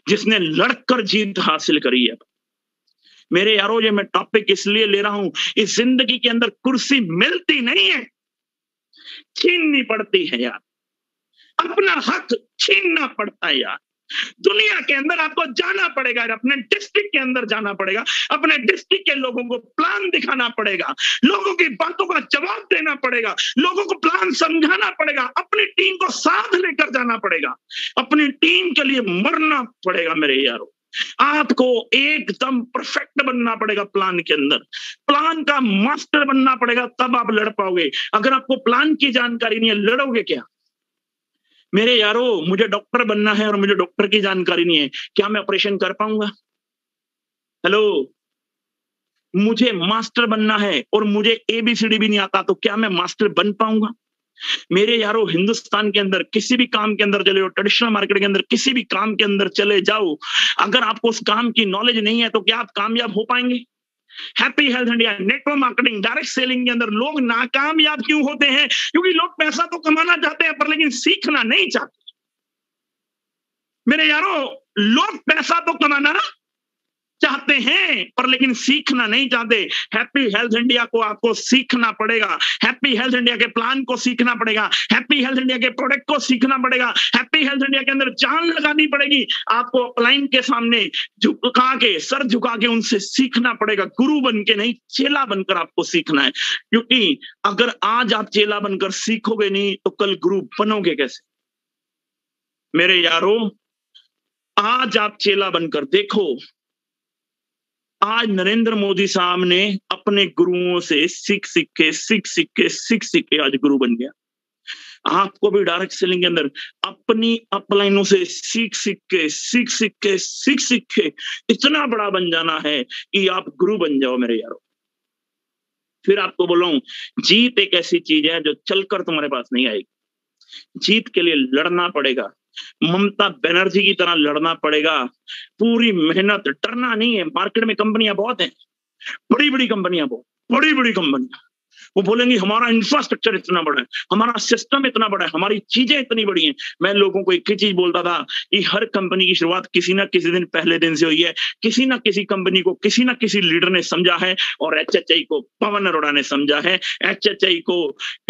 जिसने लड़कर जीत हासिल करी है। मेरे यारों, ये मैं टॉपिक इसलिए ले रहा हूं, इस जिंदगी के अंदर कुर्सी मिलती नहीं है, छीननी पड़ती है यार, अपना हक छीनना पड़ता है यार। दुनिया के अंदर आपको जाना पड़ेगा, अपने डिस्ट्रिक्ट के अंदर जाना पड़ेगा, अपने डिस्ट्रिक्ट के लोगों को प्लान दिखाना पड़ेगा, लोगों की बातों का जवाब देना पड़ेगा, लोगों को प्लान समझाना पड़ेगा, अपनी टीम को साथ लेकर जाना पड़ेगा, अपनी टीम के लिए मरना पड़ेगा। मेरे यारों, आपको एकदम परफेक्ट बनना पड़ेगा प्लान के अंदर, प्लान का मास्टर बनना पड़ेगा, तब आप लड़ पाओगे। अगर आपको प्लान की जानकारी नहीं है, लड़ोगे क्या? मेरे यारों, मुझे डॉक्टर बनना है और मुझे डॉक्टर की जानकारी नहीं है, क्या मैं ऑपरेशन कर पाऊंगा? हेलो, मुझे मास्टर बनना है और मुझे ABCD भी नहीं आता, तो क्या मैं मास्टर बन पाऊंगा? मेरे यारों, हिंदुस्तान के अंदर किसी भी काम के अंदर चले जाओ, ट्रेडिशनल मार्केट के अंदर किसी भी काम के अंदर चले जाओ, अगर आपको उस काम की नॉलेज नहीं है तो क्या आप कामयाब हो पाएंगे? Happy health India network marketing direct selling के अंदर लोग नाकामयाब क्यों होते हैं? क्योंकि लोग पैसा तो कमाना चाहते हैं पर लेकिन सीखना नहीं चाहते। मेरे यारों, लोग पैसा तो कमाना चाहते हैं पर लेकिन सीखना नहीं चाहते। हैप्पी हेल्थ इंडिया को आपको सीखना पड़ेगा, हैप्पी हेल्थ इंडिया के प्लान को सीखना पड़ेगा, हैप्पी हेल्थ इंडिया के प्रोडक्ट को सीखना पड़ेगा, हैप्पी हेल्थ इंडिया के अंदर जान लगानी पड़ेगी। आपको अपलाइन के सामने झुका के, सर झुका के उनसे सीखना पड़ेगा, गुरु बन के नहीं, चेला बनकर आपको सीखना है। क्योंकि अगर आज आप चेला बनकर सीखोगे नहीं तो कल गुरु बनोगे कैसे? मेरे यारों, आज आप चेला बनकर देखो, आज नरेंद्र मोदी साहब ने अपने गुरुओं से सीख सीख के आज गुरु बन गया। आपको भी डायरेक्ट सेलिंग के अंदर अपनी अपलाइनों से सीख के इतना बड़ा बन जाना है कि आप गुरु बन जाओ मेरे यारों। फिर आपको बोला हूं, जीत एक ऐसी चीज है जो चलकर तुम्हारे पास नहीं आएगी, जीत के लिए लड़ना पड़ेगा, ममता बनर्जी की तरह लड़ना पड़ेगा, पूरी मेहनत, डरना नहीं है। मार्केट में कंपनियां बहुत हैं, बड़ी बड़ी कंपनियां, बहुत बड़ी बड़ी कंपनियां, वो बोलेंगे हमारा इंफ्रास्ट्रक्चर इतना बड़ा है, हमारा सिस्टम इतना बड़ा है, हमारी चीजें इतनी बड़ी हैं। मैं लोगों को एक ही चीज बोलता था कि हर कंपनी की शुरुआत किसी ना किसी दिन पहले दिन से हुई है, किसी ना किसी कंपनी को किसी ना किसी लीडर ने समझा है, और एचएचए को पवन अरोड़ा ने समझा है। एचएचए को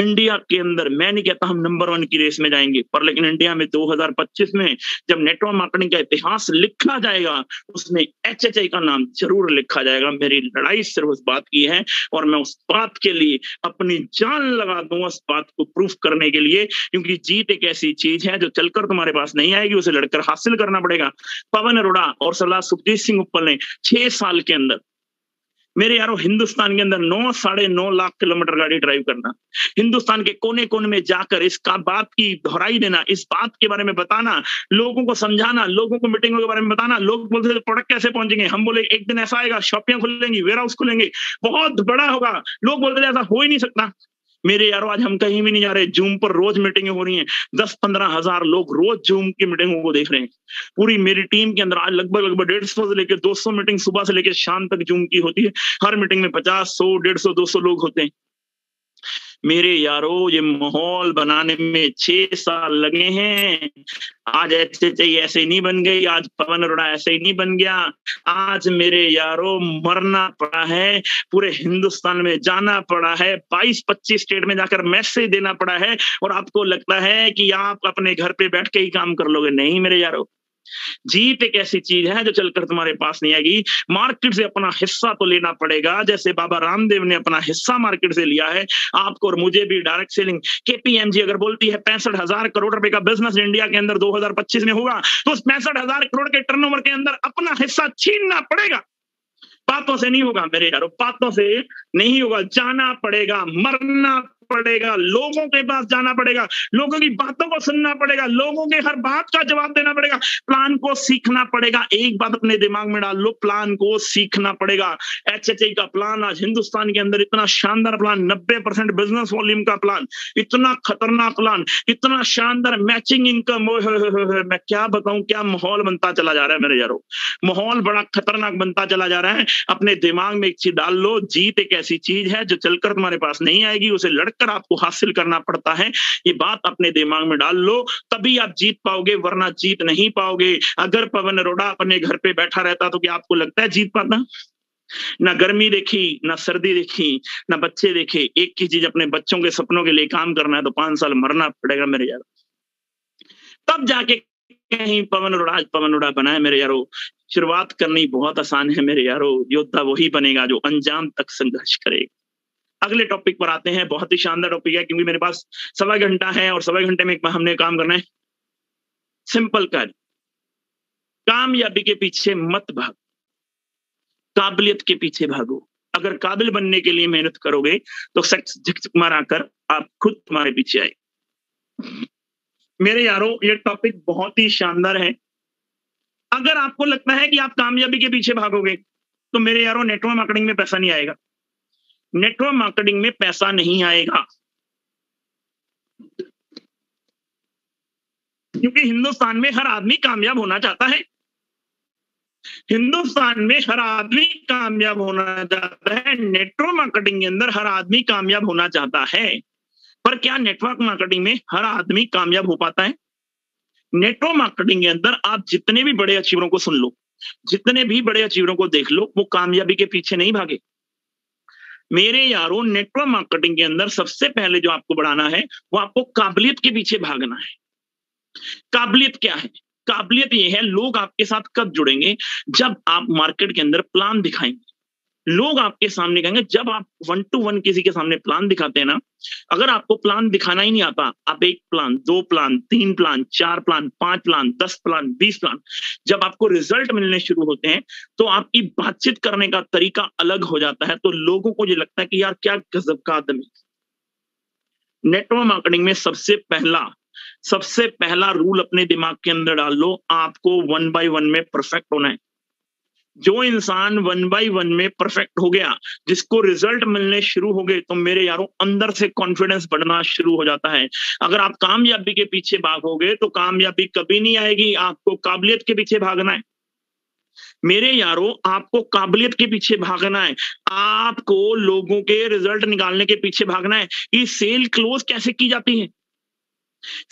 इंडिया के अंदर, मैं नहीं कहता हम नंबर 1 की रेस में जाएंगे, पर लेकिन इंडिया में 2025 में जब नेटवर्क मार्केटिंग का इतिहास लिखा जाएगा उसमें एचएचए का नाम जरूर लिखा जाएगा। मेरी लड़ाई सिर्फ उस बात की है और मैं उस बात के लिए लिए अपनी जान लगा दूंगा इस बात को प्रूफ करने के लिए, क्योंकि जीत एक ऐसी चीज है जो चलकर तुम्हारे पास नहीं आएगी, उसे लड़कर हासिल करना पड़ेगा। पवन अरोड़ा और सरदार सुखजीत सिंह उप्पल ने 6 साल के अंदर, मेरे यारों, हिंदुस्तान के अंदर 9 साढ़े 9 लाख किलोमीटर गाड़ी ड्राइव करना, हिंदुस्तान के कोने कोने में जाकर इसका बात की दोहराई देना, इस बात के बारे में बताना, लोगों को समझाना, लोगों को मीटिंगों के बारे में बताना। लोग बोलते थे प्रोडक्ट कैसे पहुंचेंगे, हम बोले एक दिन ऐसा आएगा, शॉपियां खुलेंगी, वेयर हाउस खुलेंगे, बहुत बड़ा होगा। लोग बोलते थे ऐसा हो ही नहीं सकता। मेरे यारों, आज हम कहीं भी नहीं जा रहे, जूम पर रोज मीटिंगें हो रही हैं, 10-15 हजार लोग रोज जूम की मीटिंगों को देख रहे हैं। पूरी मेरी टीम के अंदर आज लगभग 150 से लेकर 200 मीटिंग सुबह से लेकर शाम तक जूम की होती है। हर मीटिंग में 50, 100, 150, 200 लोग होते हैं। मेरे यारों, ये माहौल बनाने में 6 साल लगे हैं। आज HHI ऐसे नहीं बन गई, आज पवन अरोड़ा ऐसे ही नहीं बन गया। आज मेरे यारों मरना पड़ा है, पूरे हिंदुस्तान में जाना पड़ा है, 22-25 स्टेट में जाकर मैसेज देना पड़ा है, और आपको लगता है कि आप अपने घर पे बैठ के ही काम कर लोगे। नहीं मेरे यारों, जीत एक ऐसी चीज है जो चलकर तुम्हारे पास नहीं आएगी। मार्केट से अपना हिस्सा तो लेना पड़ेगा, जैसे बाबा रामदेव ने अपना हिस्सा मार्केट से लिया है। आपको और मुझे भी डायरेक्ट सेलिंग, KPMG अगर बोलती है 65,000 करोड़ रुपए का बिजनेस इंडिया के अंदर 2025 में होगा, तो उस 65,000 करोड़ के टर्नओवर के अंदर अपना हिस्सा छीनना पड़ेगा। बातों से नहीं होगा मेरे यारों, बातों से नहीं होगा, जाना पड़ेगा, मरना पड़ेगा, लोगों के पास जाना पड़ेगा, लोगों की बातों को सुनना पड़ेगा, लोगों के हर बात का जवाब देना पड़ेगा, प्लान को सीखना पड़ेगा। एक बात अपने दिमाग में डाल लो, प्लान को सीखना पड़ेगा। HHI का प्लान आज हिंदुस्तान के अंदर इतना शानदार प्लान, 90% बिजनेस वॉल्यूम का प्लान, इतना खतरनाक प्लान, इतना शानदार मैचिंग इनकम, मैं क्या बताऊं, क्या माहौल बनता चला जा रहा है मेरे यारों, माहौल बड़ा खतरनाक बनता चला जा रहा है। अपने दिमाग में एक चीज डाल लो, जीत एक ऐसी चीज है जो चलकर तुम्हारे पास नहीं आएगी, उसे लड़कर आपको हासिल करना पड़ता है। ये बात अपने दिमाग में डाल लो, तभी आप जीत पाओगे, वरना जीत नहीं पाओगे। अगर पवन अरोड़ा अपने घर पे बैठा रहता तो क्या आपको लगता है जीत पाता? ना गर्मी देखी, ना सर्दी देखी, ना बच्चे देखे, एक ही चीज, अपने बच्चों के सपनों के लिए काम करना है तो 5 साल मरना पड़ेगा मेरे यार, तब जाके कहीं पवन अरोड़ा बना है मेरे यारों। शुरुआत करनी बहुत आसान है मेरे यारों, योद्धा वही बनेगा जो अंजाम तक संघर्ष करेगा। अगले टॉपिक पर आते हैं, बहुत ही शानदार टॉपिक है, क्योंकि मेरे पास 1.25 घंटा है और 1.25 घंटे में हमने काम करना है। सिंपल कार्य, कामयाबी के पीछे मत भागो, काबिलियत के पीछे भागो। अगर काबिल बनने के लिए मेहनत करोगे तो सक्सेस झकझक माराकर आप खुद तुम्हारे पीछे आए। मेरे यारों, ये टॉपिक बहुत ही शानदार है। अगर आपको लगता है कि आप कामयाबी के पीछे भागोगे तो मेरे यारों, नेटवर्क मार्केटिंग में पैसा नहीं आएगा, नेटवर्क मार्केटिंग में पैसा नहीं आएगा, क्योंकि हिंदुस्तान में हर आदमी कामयाब होना चाहता है। हिंदुस्तान में हर आदमी कामयाब होना चाहता है, नेटवर्क मार्केटिंग के अंदर हर आदमी कामयाब होना चाहता है। पर क्या नेटवर्क मार्केटिंग में हर आदमी कामयाब हो पाता है? नेटवर्क मार्केटिंग के अंदर आप जितने भी बड़े अचीवरों को सुन लो, जितने भी बड़े अचीवरों को देख लो, वो कामयाबी के पीछे नहीं भागे मेरे यारों। नेटवर्क मार्केटिंग के अंदर सबसे पहले जो आपको बढ़ाना है वो आपको काबिलियत के पीछे भागना है। काबिलियत क्या है? काबिलियत ये है, लोग आपके साथ कब जुड़ेंगे? जब आप मार्केट के अंदर प्लान दिखाएंगे। लोग आपके सामने कहेंगे, जब आप 1 to 1 किसी के सामने प्लान दिखाते हैं ना, अगर आपको प्लान दिखाना ही नहीं आता, आप 1 plan, 2 plan, 3 plan, 4 plan, 5 plan, 10 plan, 20 plan, जब आपको रिजल्ट मिलने शुरू होते हैं तो आपकी बातचीत करने का तरीका अलग हो जाता है। तो लोगों को ये लगता है कि यार क्या गजब का आदमी। नेटवर्क मार्केटिंग में सबसे पहला रूल अपने दिमाग के अंदर डाल लो, आपको 1 by 1 में परफेक्ट होना है। जो इंसान 1 by 1 में परफेक्ट हो गया, जिसको रिजल्ट मिलने शुरू हो गए, तो मेरे यारों अंदर से कॉन्फिडेंस बढ़ना शुरू हो जाता है। अगर आप कामयाबी के पीछे भागोगे तो कामयाबी कभी नहीं आएगी, आपको काबिलियत के पीछे भागना है मेरे यारों, आपको काबिलियत के पीछे भागना है, आपको लोगों के रिजल्ट निकालने के पीछे भागना है। ये सेल क्लोज कैसे की जाती है?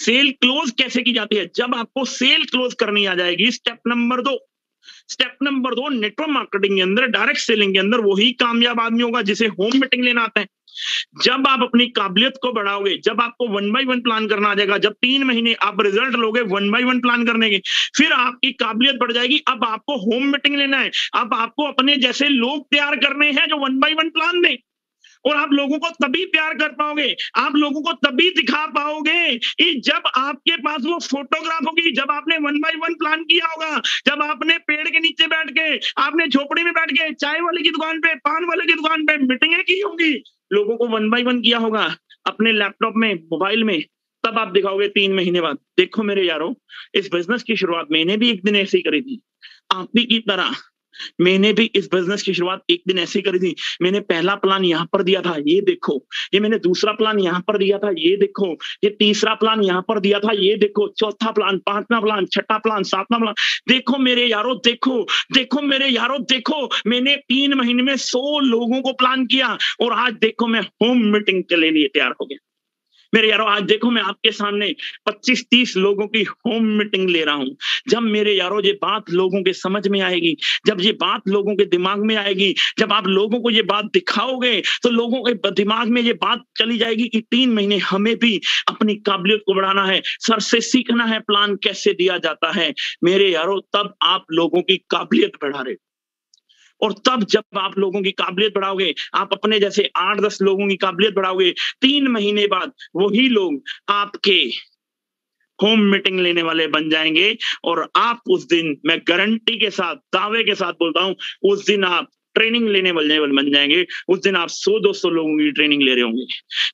सेल क्लोज कैसे की जाती है? जब आपको सेल क्लोज करनी आ जाएगी, स्टेप नंबर 2, नेटवर्क मार्केटिंग के अंदर, डायरेक्ट सेलिंग के अंदर वही कामयाब आदमी होगा जिसे होम मीटिंग लेना आता है। जब आप अपनी काबिलियत को बढ़ाओगे, जब आपको 1 by 1 प्लान करना आ जाएगा, जब 3 महीने आप रिजल्ट लोगे 1 by 1 प्लान करने के, फिर आपकी काबिलियत बढ़ जाएगी। अब आपको होम मीटिंग लेना है, अब आपको अपने जैसे लोग तैयार करने हैं जो 1 by 1 प्लान दें। और आप लोगों को तभी प्यार कर पाओगे, आप लोगों को तभी दिखा पाओगे कि जब आपके पास वो फोटोग्राफ होगी, जब आपने 1 बाय 1 प्लान किया होगा, जब आपने पेड़ के नीचे बैठ के, आपने झोपड़ी में बैठ के, चाय वाले की दुकान पे, पान वाले की दुकान पे मीटिंगें की होंगी, लोगों को 1 बाय 1 किया होगा अपने लैपटॉप में, मोबाइल में, तब आप दिखाओगे 3 महीने बाद। देखो मेरे यारों, इस बिजनेस की शुरुआत मैंने भी एक दिन ऐसे ही करी थी, आप भी की तरह मैंने भी इस बिजनेस की शुरुआत एक दिन ऐसी करी थी। मैंने पहला प्लान यहाँ पर दिया था, ये देखो, ये मैंने दूसरा प्लान यहाँ पर दिया था, ये देखो, ये तीसरा प्लान यहाँ पर दिया था, ये देखो, चौथा प्लान, पांचवा प्लान, छठा प्लान, सातवां प्लान। देखो मेरे यारों, देखो देखो मेरे यारों, देखो मैंने 3 महीने में 100 लोगों को प्लान किया और आज देखो मैं होम मीटिंग के लिए तैयार हो गया। मेरे यारों, आज देखो मैं आपके सामने 25-30 लोगों की होम मीटिंग ले रहा हूं। जब मेरे यारों ये बात लोगों के समझ में आएगी, जब ये बात लोगों के दिमाग में आएगी, जब आप लोगों को ये बात दिखाओगे, तो लोगों के दिमाग में ये बात चली जाएगी कि 3 महीने हमें भी अपनी काबिलियत को बढ़ाना है, सर से सीखना है प्लान कैसे दिया जाता है। मेरे यारों, तब आप लोगों की काबिलियत बढ़ा रहे हो। और तब जब आप लोगों की काबिलियत बढ़ाओगे, आप अपने जैसे 8-10 लोगों की काबिलियत बढ़ाओगे, 3 महीने बाद वही लोग आपके होम मीटिंग लेने वाले बन जाएंगे। और आप उस दिन, मैं गारंटी के साथ, दावे के साथ बोलता हूं, उस दिन आप ट्रेनिंग लेने वाले बन जाएंगे। उस दिन आप 100-200 लोगों की ट्रेनिंग ले रहे होंगे।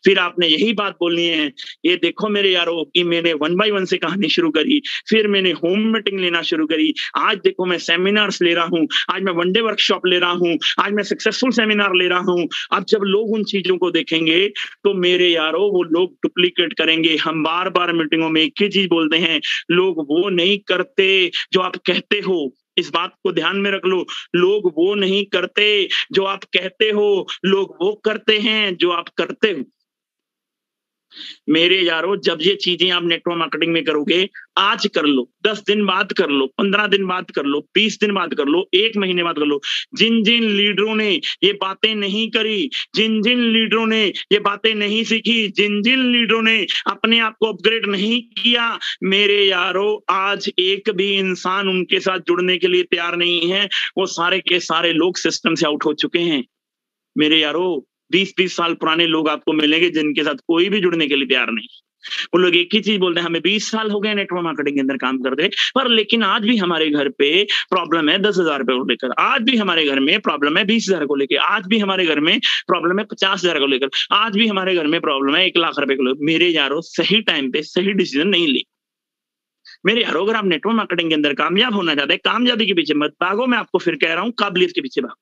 फिर आपने यही बात बोलनी है, ये देखो मेरे यारों कि मैंने 1 बाय 1 से कहानी शुरू करी, फिर मैंने होम मीटिंग लेना शुरू करी, आज देखो मैं सेमिनार्स ले रहा हूं, आज मैं 1 डे वर्कशॉप ले रहा हूं, आज मैं सक्सेसफुल सेमिनार ले रहा हूं। अब जब लोग उन चीजों को देखेंगे तो मेरे यारों वो लोग डुप्लीकेट करेंगे। हम बार बार मीटिंगों में एक ही चीज बोलते हैं, लोग वो नहीं करते जो आप कहते हो। इस बात को ध्यान में रख लो, लोग वो नहीं करते जो आप कहते हो, लोग वो करते हैं जो आप करते हो। मेरे यारों, जब ये चीजें आप नेटवर्क मार्केटिंग में करोगे, आज कर लो, 10 दिन बाद कर लो, 15 दिन बाद कर लो, 20 दिन बाद कर लो, 1 महीने बाद कर लो। जिन जिन लीडरों ने ये बातें नहीं करी, जिन जिन लीडरों ने ये बातें नहीं सीखी, जिन जिन लीडरों ने अपने आप को अपग्रेड नहीं किया, मेरे यारों, आज एक भी इंसान उनके साथ जुड़ने के लिए तैयार नहीं है। वो सारे के सारे लोग सिस्टम से आउट हो चुके हैं। मेरे यारों, 20-20 साल पुराने लोग आपको मिलेंगे जिनके साथ कोई भी जुड़ने के लिए तैयार नहीं। वो लोग एक ही चीज बोलते हैं, हमें 20 साल हो गए नेटवर्क मार्केटिंग के अंदर काम करते, पर लेकिन आज भी हमारे घर पे प्रॉब्लम है 10,000 रुपए को लेकर, आज भी हमारे घर में प्रॉब्लम है 20,000 को लेकर, आज भी हमारे घर में प्रॉब्लम है 50,000 को लेकर, आज भी हमारे घर में प्रॉब्लम है 1 लाख रुपए को लेकर। मेरे यारों, सही टाइम पे सही डिसीजन नहीं ली। मेरे यारों, अगर आप नेटवर्क मार्केटिंग के अंदर कामयाब होना चाहते हैं, कामयाबी के पीछे मत भागो, मैं आपको फिर कह रहा हूं, काबिलियत के पीछे भागो।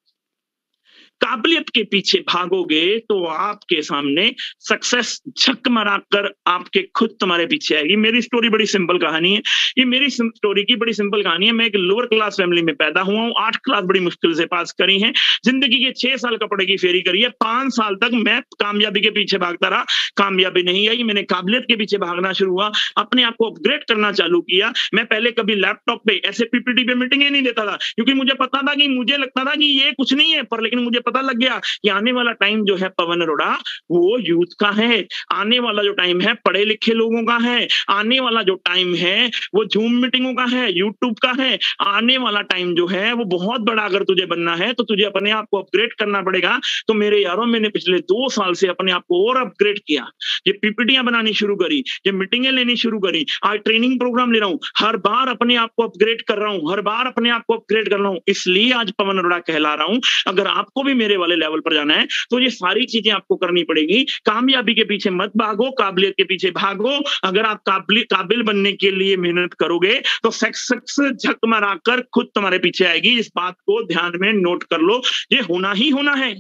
काबिलियत के पीछे भागोगे तो आपके सामने सक्सेस झक मराकर आपके खुद तुम्हारे पीछे आएगी। मेरी स्टोरी बड़ी सिंपल कहानी है, ये मेरी स्टोरी की बड़ी सिंपल कहानी है। मैं एक लोअर क्लास फैमिली में पैदा हुआ हूँ, 8 क्लास बड़ी मुश्किल से पास करी है, जिंदगी के 6 साल कपड़े की फेरी करी है, 5 साल तक मैं कामयाबी के पीछे भागता रहा, कामयाबी नहीं आई। मैंने काबिलियत के पीछे भागना शुरू हुआ, अपने आप को अपग्रेड करना चालू किया। मैं पहले कभी लैपटॉप पे ऐसे पीपीटी पे मीटिंग ही नहीं देता था, क्योंकि मुझे पता था कि, मुझे लगता था कि ये कुछ नहीं है, पर लेकिन मुझे पता लग गया कि आने वाला टाइम जो है पवन अरोड़ा, वो यूथ का है। आने वाला जो टाइम है पढ़े लिखे लोगों का है। आने वाला जो टाइम है वो जूम मीटिंगों का है, यूट्यूब का है। आने वाला टाइम जो है वो बहुत बड़ा, अगर तुझे बनना है तो तुझे अपने आप को अपग्रेड करना पड़ेगा। तो मेरे यारों, मैंने पिछले 2 साल से अपने आप को और अपग्रेड किया, ये पीपीटियां बनानी शुरू करी, ये मीटिंगें लेनी शुरू करी, आज ट्रेनिंग प्रोग्राम ले रहा हूं, हर बार अपने आप को अपग्रेड कर रहा हूं, हर बार अपने आप को अपग्रेड कर रहा हूं, इसलिए आज पवन अरोड़ा कहला रहा हूं। अगर आपको भी मेरे वाले लेवल पर जाना है तो ये सारी चीजें आपको करनी पड़ेगी। कामयाबी के पीछे मत भागो, काबिलियत के पीछे भागो। अगर आप काबिल बनने के लिए मेहनत करोगे तो सक्सेस झक मारकर खुद तुम्हारे पीछे आएगी। इस बात को ध्यान में नोट कर लो, ये होना ही होना है,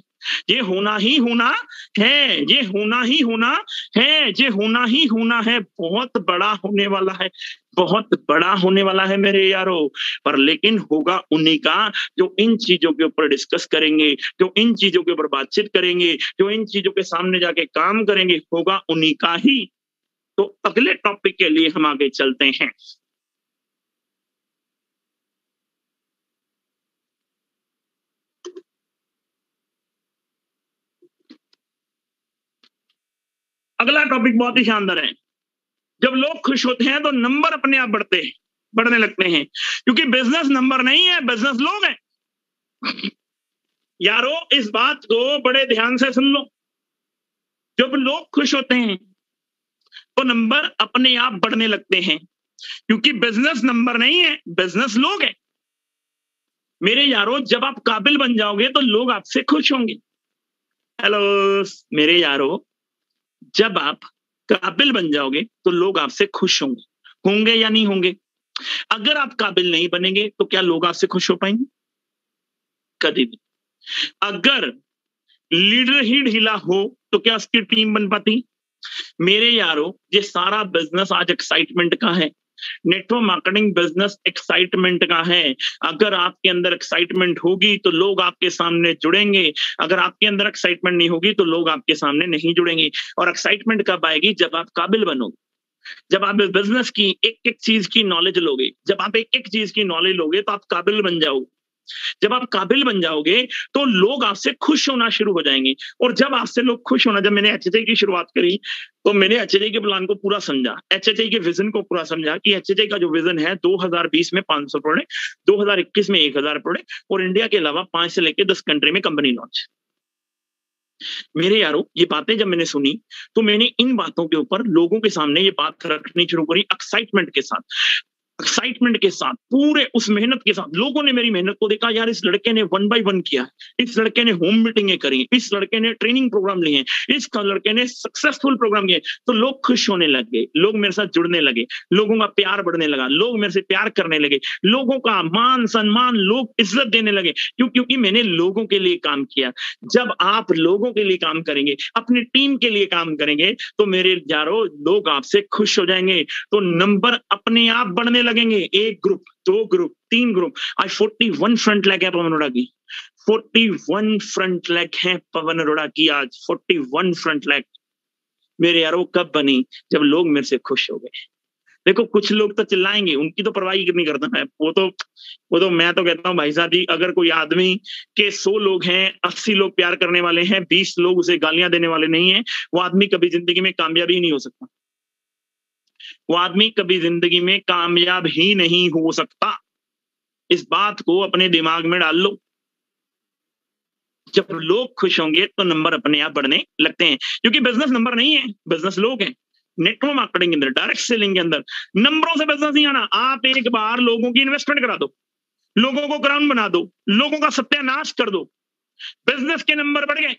ये होना ही होना है, ये होना ही होना है, ये होना ही होना है। बहुत बड़ा होने वाला है, बहुत बड़ा होने वाला है मेरे यारों। पर लेकिन होगा उन्हीं का जो इन चीजों के ऊपर डिस्कस करेंगे, जो इन चीजों के ऊपर बातचीत करेंगे, जो इन चीजों के सामने जाके काम करेंगे, होगा उन्हीं का ही। तो अगले टॉपिक के लिए हम आगे चलते हैं। अगला टॉपिक बहुत ही शानदार है। जब लोग खुश होते हैं तो नंबर अपने आप बढ़ने लगते हैं, क्योंकि बिजनेस नंबर नहीं है, बिजनेस लोग हैं। यारों, इस बात को बड़े ध्यान से सुन लो, जब लोग खुश होते हैं तो नंबर अपने आप बढ़ने लगते हैं, क्योंकि बिजनेस नंबर नहीं है, बिजनेस लोग हैं। मेरे यारों, जब आप काबिल बन जाओगे तो लोग आपसे खुश होंगे। हेलो मेरे यारों, जब आप काबिल बन जाओगे तो लोग आपसे खुश होंगे। होंगे या नहीं होंगे? अगर आप काबिल नहीं बनेंगे तो क्या लोग आपसे खुश हो पाएंगे? कभी भी। अगर लीडर ही ढीला हो तो क्या उसकी टीम बन पाती? मेरे यारों, ये सारा बिजनेस आज एक्साइटमेंट का है। नेटवर्क मार्केटिंग बिजनेस एक्साइटमेंट का है। अगर आपके अंदर एक्साइटमेंट होगी तो लोग आपके सामने जुड़ेंगे, अगर आपके अंदर एक्साइटमेंट नहीं होगी तो लोग आपके सामने नहीं जुड़ेंगे। और एक्साइटमेंट कब आएगी? जब आप काबिल बनोगे, जब आप बिजनेस की एक एक चीज की नॉलेज लोगे, जब आप एक एक चीज की नॉलेज लोगे तो आप काबिल बन जाओगे। जब आप काबिल बन जाओगे तो लोग आपसे खुश होना शुरू हो जाएंगे। और जब आपसे लोग खुश होना, जब मैंने एचएचआई की शुरुआत करी तो मैंने एचएचआई के प्लान को पूरा समझा, एचएचआई के विजन को पूरा समझा कि एचएचआई का जो विजन है 2020 में 500 प्रोडक्ट, 2021 में 1000 प्रोडक्ट और इंडिया के अलावा 5 से लेकर 10 कंट्री में कंपनी लॉन्च। मेरे यारों, ये बातें जब मैंने सुनी तो मैंने इन बातों के ऊपर लोगों के सामने ये बात रखनी शुरू करी, एक्साइटमेंट के साथ, एक्साइटमेंट के साथ, पूरे उस मेहनत के साथ। लोगों ने मेरी मेहनत को देखा, यार इस लड़के ने 1 by 1 किया है, इस लड़के ने होम मीटिंगें करी, इस लड़के ने ट्रेनिंग प्रोग्राम लिए हैं, इस लड़के ने सक्सेसफुल प्रोग्राम किए। तो लोग खुश होने लग गए, लोग मेरे साथ जुड़ने लगे, लोगों का प्यार बढ़ने लगा, लोग मेरे से प्यार करने लगे, लोगों का मान सम्मान, लोग इज्जत देने लगे। क्योंकि मैंने लोगों के लिए काम किया। जब आप लोगों के लिए काम करेंगे, अपनी टीम के लिए काम करेंगे तो मेरे यारों, लोग आपसे खुश हो जाएंगे, तो नंबर अपने आप बढ़ने लगेंगे। 1 ग्रुप, 2 ग्रुप, 3 ग्रुप। आज 41 फ्रंट लैग है पवन अरोड़ा की, 41 फ्रंट लैग है पवन अरोड़ा की आज, 41 फ्रंट लैग। मेरे यारों, कब बनी? जब लोग मेरे से खुश हो गए। देखो, कुछ लोग तो चिल्लाएंगे, उनकी तो परवाह नहीं करता मैं, वो तो मैं तो कहता हूं भाई साहब जी, अगर कोई आदमी के 100 लोग हैं, 80 लोग प्यार करने वाले हैं, 20 लोग उसे गालियां देने वाले नहीं है, वो आदमी कभी जिंदगी में कामयाब ही नहीं हो सकता। वो आदमी कभी जिंदगी में कामयाब ही नहीं हो सकता। इस बात को अपने दिमाग में डाल लो। जब लोग खुश होंगे तो नंबर अपने आप बढ़ने लगते हैं, क्योंकि बिजनेस नंबर नहीं है, बिजनेस लोग हैं। नेटवर्क मार्केटिंग के अंदर, डायरेक्ट सेलिंग के अंदर नंबरों से बिजनेस नहीं आना। आप एक बार लोगों की इन्वेस्टमेंट करा दो, लोगों को ग्राउंड बना दो, लोगों का सत्यानाश कर दो, बिजनेस के नंबर बढ़ गए।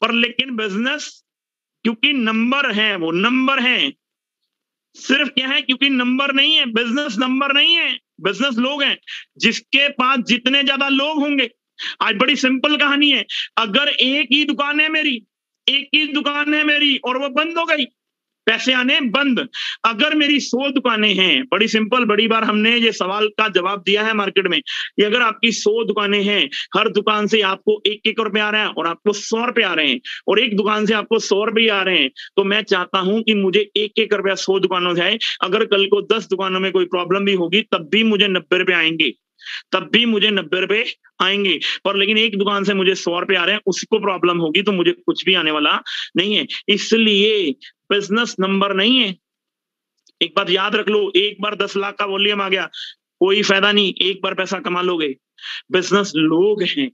पर लेकिन बिजनेस, क्योंकि नंबर है, वो नंबर है, सिर्फ क्या है, क्योंकि नंबर नहीं है, बिजनेस नंबर नहीं है, बिजनेस लोग हैं। जिसके पास जितने ज्यादा लोग होंगे, आज बड़ी सिंपल कहानी है, अगर एक ही दुकान है मेरी, एक ही दुकान है मेरी और वो बंद हो गई, पैसे आने बंद। अगर मेरी 100 दुकानें हैं, बड़ी सिंपल, बड़ी बार हमने ये सवाल का जवाब दिया है मार्केट में कि अगर आपकी 100 दुकानें हैं, हर दुकान से आपको 1-1 रुपए आ रहे हैं और आपको 100 रुपए आ रहे हैं, और एक दुकान से आपको 100 रुपए आ रहे हैं, तो मैं चाहता हूं कि मुझे 1-1 रुपया 100 दुकानों से आए। अगर कल को 10 दुकानों में कोई प्रॉब्लम भी होगी तब भी मुझे 90 रुपए आएंगे, तब भी मुझे 90 रुपए आएंगे। पर लेकिन एक दुकान से मुझे 100 रुपए आ रहे हैं, उसको प्रॉब्लम होगी तो मुझे कुछ भी आने वाला नहीं है। इसलिए बिजनेस नंबर नहीं है। एक बात याद रख लो, एक बार 10 लाख का वॉल्यूम आ गया, कोई फायदा नहीं, एक बार पैसा कमा लोगे। बिजनेस लोग हैं,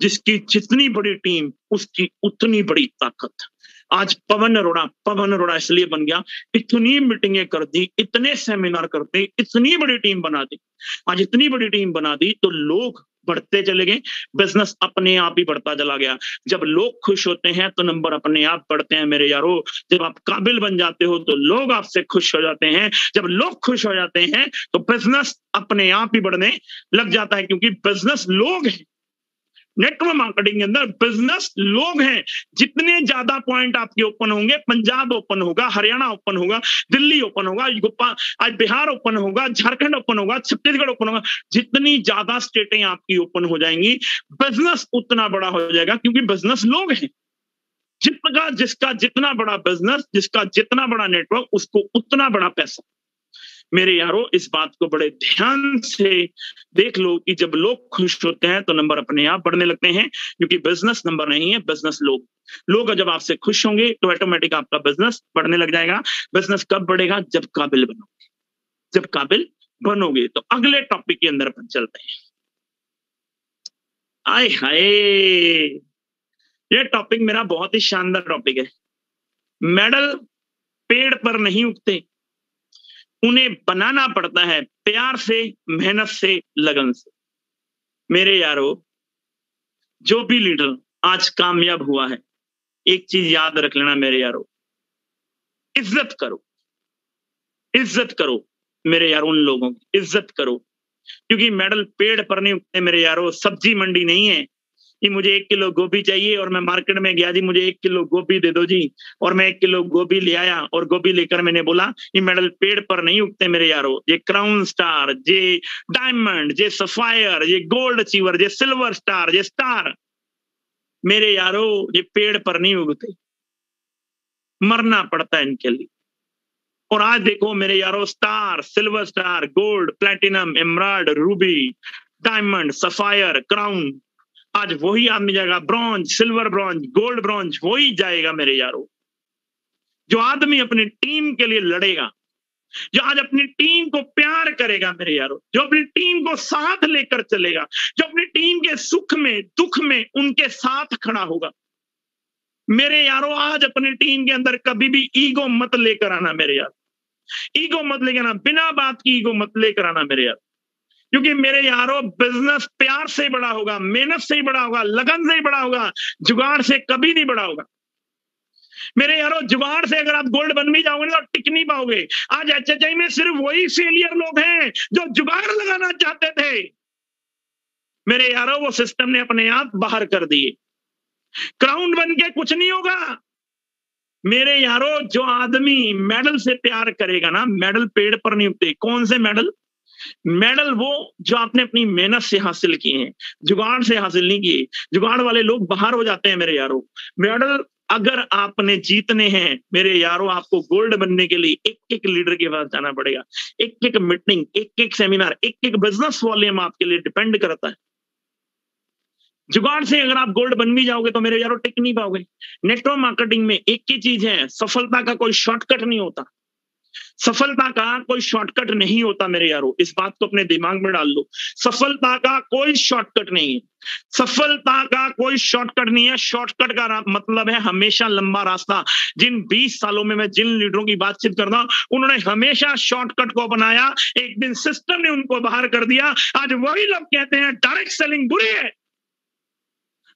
जिसकी जितनी बड़ी टीम उसकी उतनी बड़ी ताकत। आज पवन अरोड़ा इसलिए बन गया, इतनी मीटिंगें कर दी, इतने सेमिनार करते, इतनी बड़ी टीम बना दी। आज इतनी बड़ी टीम बना दी तो लोग बढ़ते चले गए, बिजनेस अपने आप ही बढ़ता चला गया। जब लोग खुश होते हैं तो नंबर अपने आप बढ़ते हैं मेरे यारों। जब आप काबिल बन जाते हो तो लोग आपसे खुश हो जाते हैं, जब लोग खुश हो जाते हैं तो बिजनेस अपने आप ही बढ़ने लग जाता है, क्योंकि बिजनेस लोग हैं। नेटवर्क मार्केटिंग के अंदर बिजनेस लोग हैं। जितने ज्यादा पॉइंट आपके ओपन होंगे, पंजाब ओपन होगा, हरियाणा ओपन होगा, दिल्ली ओपन होगा, आज बिहार ओपन होगा, झारखंड ओपन होगा, छत्तीसगढ़ ओपन होगा, जितनी ज्यादा स्टेटें आपकी ओपन हो जाएंगी, बिजनेस उतना बड़ा हो जाएगा, क्योंकि बिजनेस लोग हैं। जिसका जितना बड़ा बिजनेस, जिसका जितना बड़ा नेटवर्क, उसको उतना बड़ा पैसा। मेरे यारों, इस बात को बड़े ध्यान से देख लो कि जब लोग खुश होते हैं तो नंबर अपने आप बढ़ने लगते हैं, क्योंकि बिजनेस नंबर नहीं है, बिजनेस लोग जब आपसे खुश होंगे तो ऑटोमेटिक आपका बिजनेस बढ़ने लग जाएगा। बिजनेस कब बढ़ेगा? जब काबिल बनोगे, जब काबिल बनोगे। तो अगले टॉपिक के अंदर अपन चलते हैं। आय हाय, ये टॉपिक मेरा बहुत ही शानदार टॉपिक है। मेडल पेड़ पर नहीं उगते, उन्हें बनाना पड़ता है प्यार से, मेहनत से, लगन से। मेरे यारो, जो भी लीडर आज कामयाब हुआ है, एक चीज याद रख लेना मेरे यारो, इज्जत करो, इज्जत करो मेरे यारो, उन लोगों की इज्जत करो, क्योंकि मेडल पेड़ पर नहीं उगते मेरे यारो। सब्जी मंडी नहीं है कि मुझे 1 किलो गोभी चाहिए और मैं मार्केट में गया जी, मुझे 1 किलो गोभी दे दो जी, और मैं 1 किलो गोभी ले आया और गोभी लेकर मैंने बोला ये मेडल पेड़ पर नहीं उगते मेरे यारो। ये क्राउन स्टार, ये डायमंड, ये सफायर, ये गोल्ड अचीवर, ये सिल्वर स्टार, ये स्टार, मेरे यारो ये पेड़ पर नहीं उगते, मरना पड़ता है इनके लिए। और आज देखो मेरे यारो, star, silver star, gold, platinum, emerald, Ruby, diamond, sapphire, crown, आज वही आदमी जाएगा। Bronze, silver bronze, gold bronze, वही जाएगा मेरे यारो। जो आदमी अपनी टीम के लिए लड़ेगा, जो आज अपनी टीम को प्यार करेगा मेरे यारो, जो अपनी टीम को साथ लेकर चलेगा, जो अपनी टीम के सुख में दुख में उनके साथ खड़ा होगा मेरे यारो। आज अपनी टीम के अंदर कभी भी ईगो मत लेकर आना मेरे यार, ईगो मत लेकर आना, बिना बात की ईगो मत लेकर आना मेरे यार। क्योंकि मेरे यारो, बिजनेस प्यार से बड़ा होगा, मेहनत से ही बड़ा होगा, लगन से ही बड़ा होगा, जुगाड़ से कभी नहीं बड़ा होगा मेरे यारो। जुगाड़ से अगर आप गोल्ड बन भी जाओगे तो टिक नहीं पाओगे। आज एचएचआई में सिर्फ वही फेलियर लोग हैं जो जुगाड़ लगाना चाहते थे मेरे यारो, वो सिस्टम ने अपने आप बाहर कर दिए। क्राउन बन के कुछ नहीं होगा मेरे यारो। जो आदमी मेडल से प्यार करेगा ना, मेडल पेड़ पर नहीं उगते। कौन से मेडल? मेडल वो जो आपने अपनी मेहनत से हासिल किए हैं, जुगाड़ से हासिल नहीं किए। जुगाड़ वाले लोग बाहर हो जाते हैं मेरे यारो। मेडल अगर आपने जीतने हैं मेरे यारो, आपको गोल्ड बनने के लिए एक एक लीडर के पास जाना पड़ेगा, एक एक मीटिंग, एक एक सेमिनार, एक एक बिजनेस वॉल्यूम आपके लिए डिपेंड करता है। जुगाड़ से अगर आप गोल्ड बन भी जाओगे तो मेरे यारो टिक नहीं पाओगे। नेटवर्क मार्केटिंग में एक ही चीज है, सफलता का कोई शॉर्टकट नहीं होता, सफलता का कोई शॉर्टकट नहीं होता मेरे यारो। इस बात को अपने दिमाग में डाल लो, सफलता का कोई शॉर्टकट नहीं है, सफलता का कोई शॉर्टकट नहीं है। शॉर्टकट का मतलब है हमेशा लंबा रास्ता। जिन 20 सालों में मैं जिन लीडरों की बातचीत करता हूं, उन्होंने हमेशा शॉर्टकट को अपनाया। एक दिन सिस्टम ने उनको बाहर कर दिया। आज वही लोग कहते हैं डायरेक्ट सेलिंग बुरी है,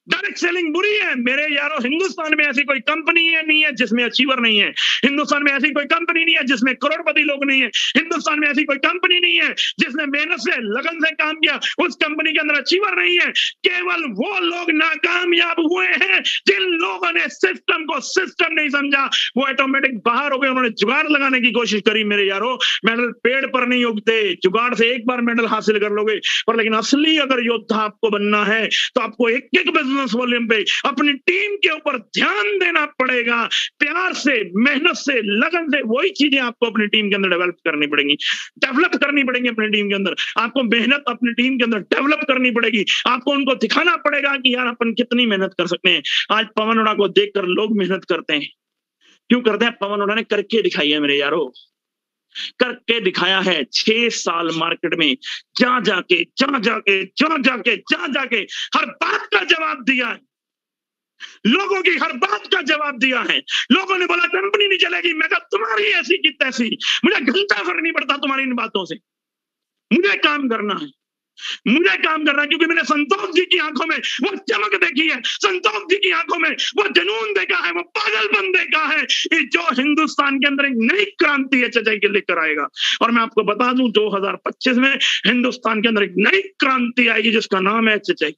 डायरेक्ट सेलिंग बुरी है मेरे यारो। हिंदुस्तान में ऐसी कोई कंपनी है नहीं है जिसमें अचीवर नहीं है, हिंदुस्तान में ऐसी कोई कंपनी नहीं है जिसमें करोड़पति लोग नहीं है, हिंदुस्तान में ऐसी कोई कंपनी नहीं है जिसने मेहनत से लगन से काम किया, उस कंपनी के अंदर अचीवर नहीं है। केवल वो लोग नाकामयाब हुए हैं जिन लोगों ने सिस्टम को सिस्टम नहीं समझा, वो ऑटोमेटिक बाहर हो गए, उन्होंने जुगाड़ लगाने की कोशिश करी मेरे यारो। मेडल पेड़ पर नहीं उगते, जुगाड़ से एक बार मेडल हासिल कर लोगे पर, लेकिन असली अगर योद्धा आपको बनना है तो आपको एक एक बिजनेस वॉल्यूम पे अपनी टीम के ऊपर ध्यान देना पड़ेगा। प्यार से, मेहनत से, लगन से वही चीजें आपको अपनी टीम के अंदर डेवलप करनी पड़ेंगी, डेवलप करनी पड़ेंगी अपनी टीम के अंदर। आपको मेहनत अपनी टीम के अंदर डेवलप करनी पड़ेगी। आपको उनको दिखाना पड़ेगा कि यार अपन कितनी मेहनत कर सकते हैं। आज पवन ओड़ा को देखकर लोग मेहनत करते हैं, क्यों करते हैं? पवन ओड़ा ने करके दिखाई है मेरे यारो, करके दिखाया है। 6 साल मार्केट में जा जाके हर बात का जवाब दिया है, लोगों की हर बात का जवाब दिया है। लोगों ने बोला कंपनी नहीं चलेगी, मैं कहा तुम्हारी ऐसी की तैसी, मुझे घंटा फर्क नहीं पड़ता तुम्हारी इन बातों से, मुझे काम करना है, मुझे काम करना है। क्योंकि मैंने संतोष जी की आंखों में वो चमक देखी है, संतोष जी की आंखों में वो जुनून देखा है, वो पागलपन देखा है, ये जो हिंदुस्तान के अंदर एक नई क्रांति एचएचआई के लेकर आएगा। और मैं आपको बता दूं 2025 में हिंदुस्तान के अंदर एक नई क्रांति आएगी जिसका नाम है एचएचआई।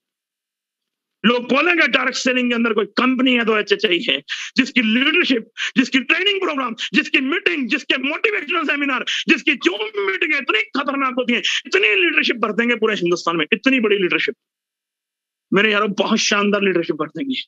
लोग बोलेंगे डायरेक्ट सेलिंग के अंदर कोई कंपनी है तो एचएचआई है, जिसकी लीडरशिप, जिसकी ट्रेनिंग प्रोग्राम, जिसकी मीटिंग, जिसके मोटिवेशनल सेमिनार, जिसकी जूम मीटिंग इतनी खतरनाक होती है, इतनी लीडरशिप भर देंगे पूरे हिंदुस्तान में, इतनी बड़ी लीडरशिप मेरे यारों, बहुत शानदार लीडरशिप भर देंगे,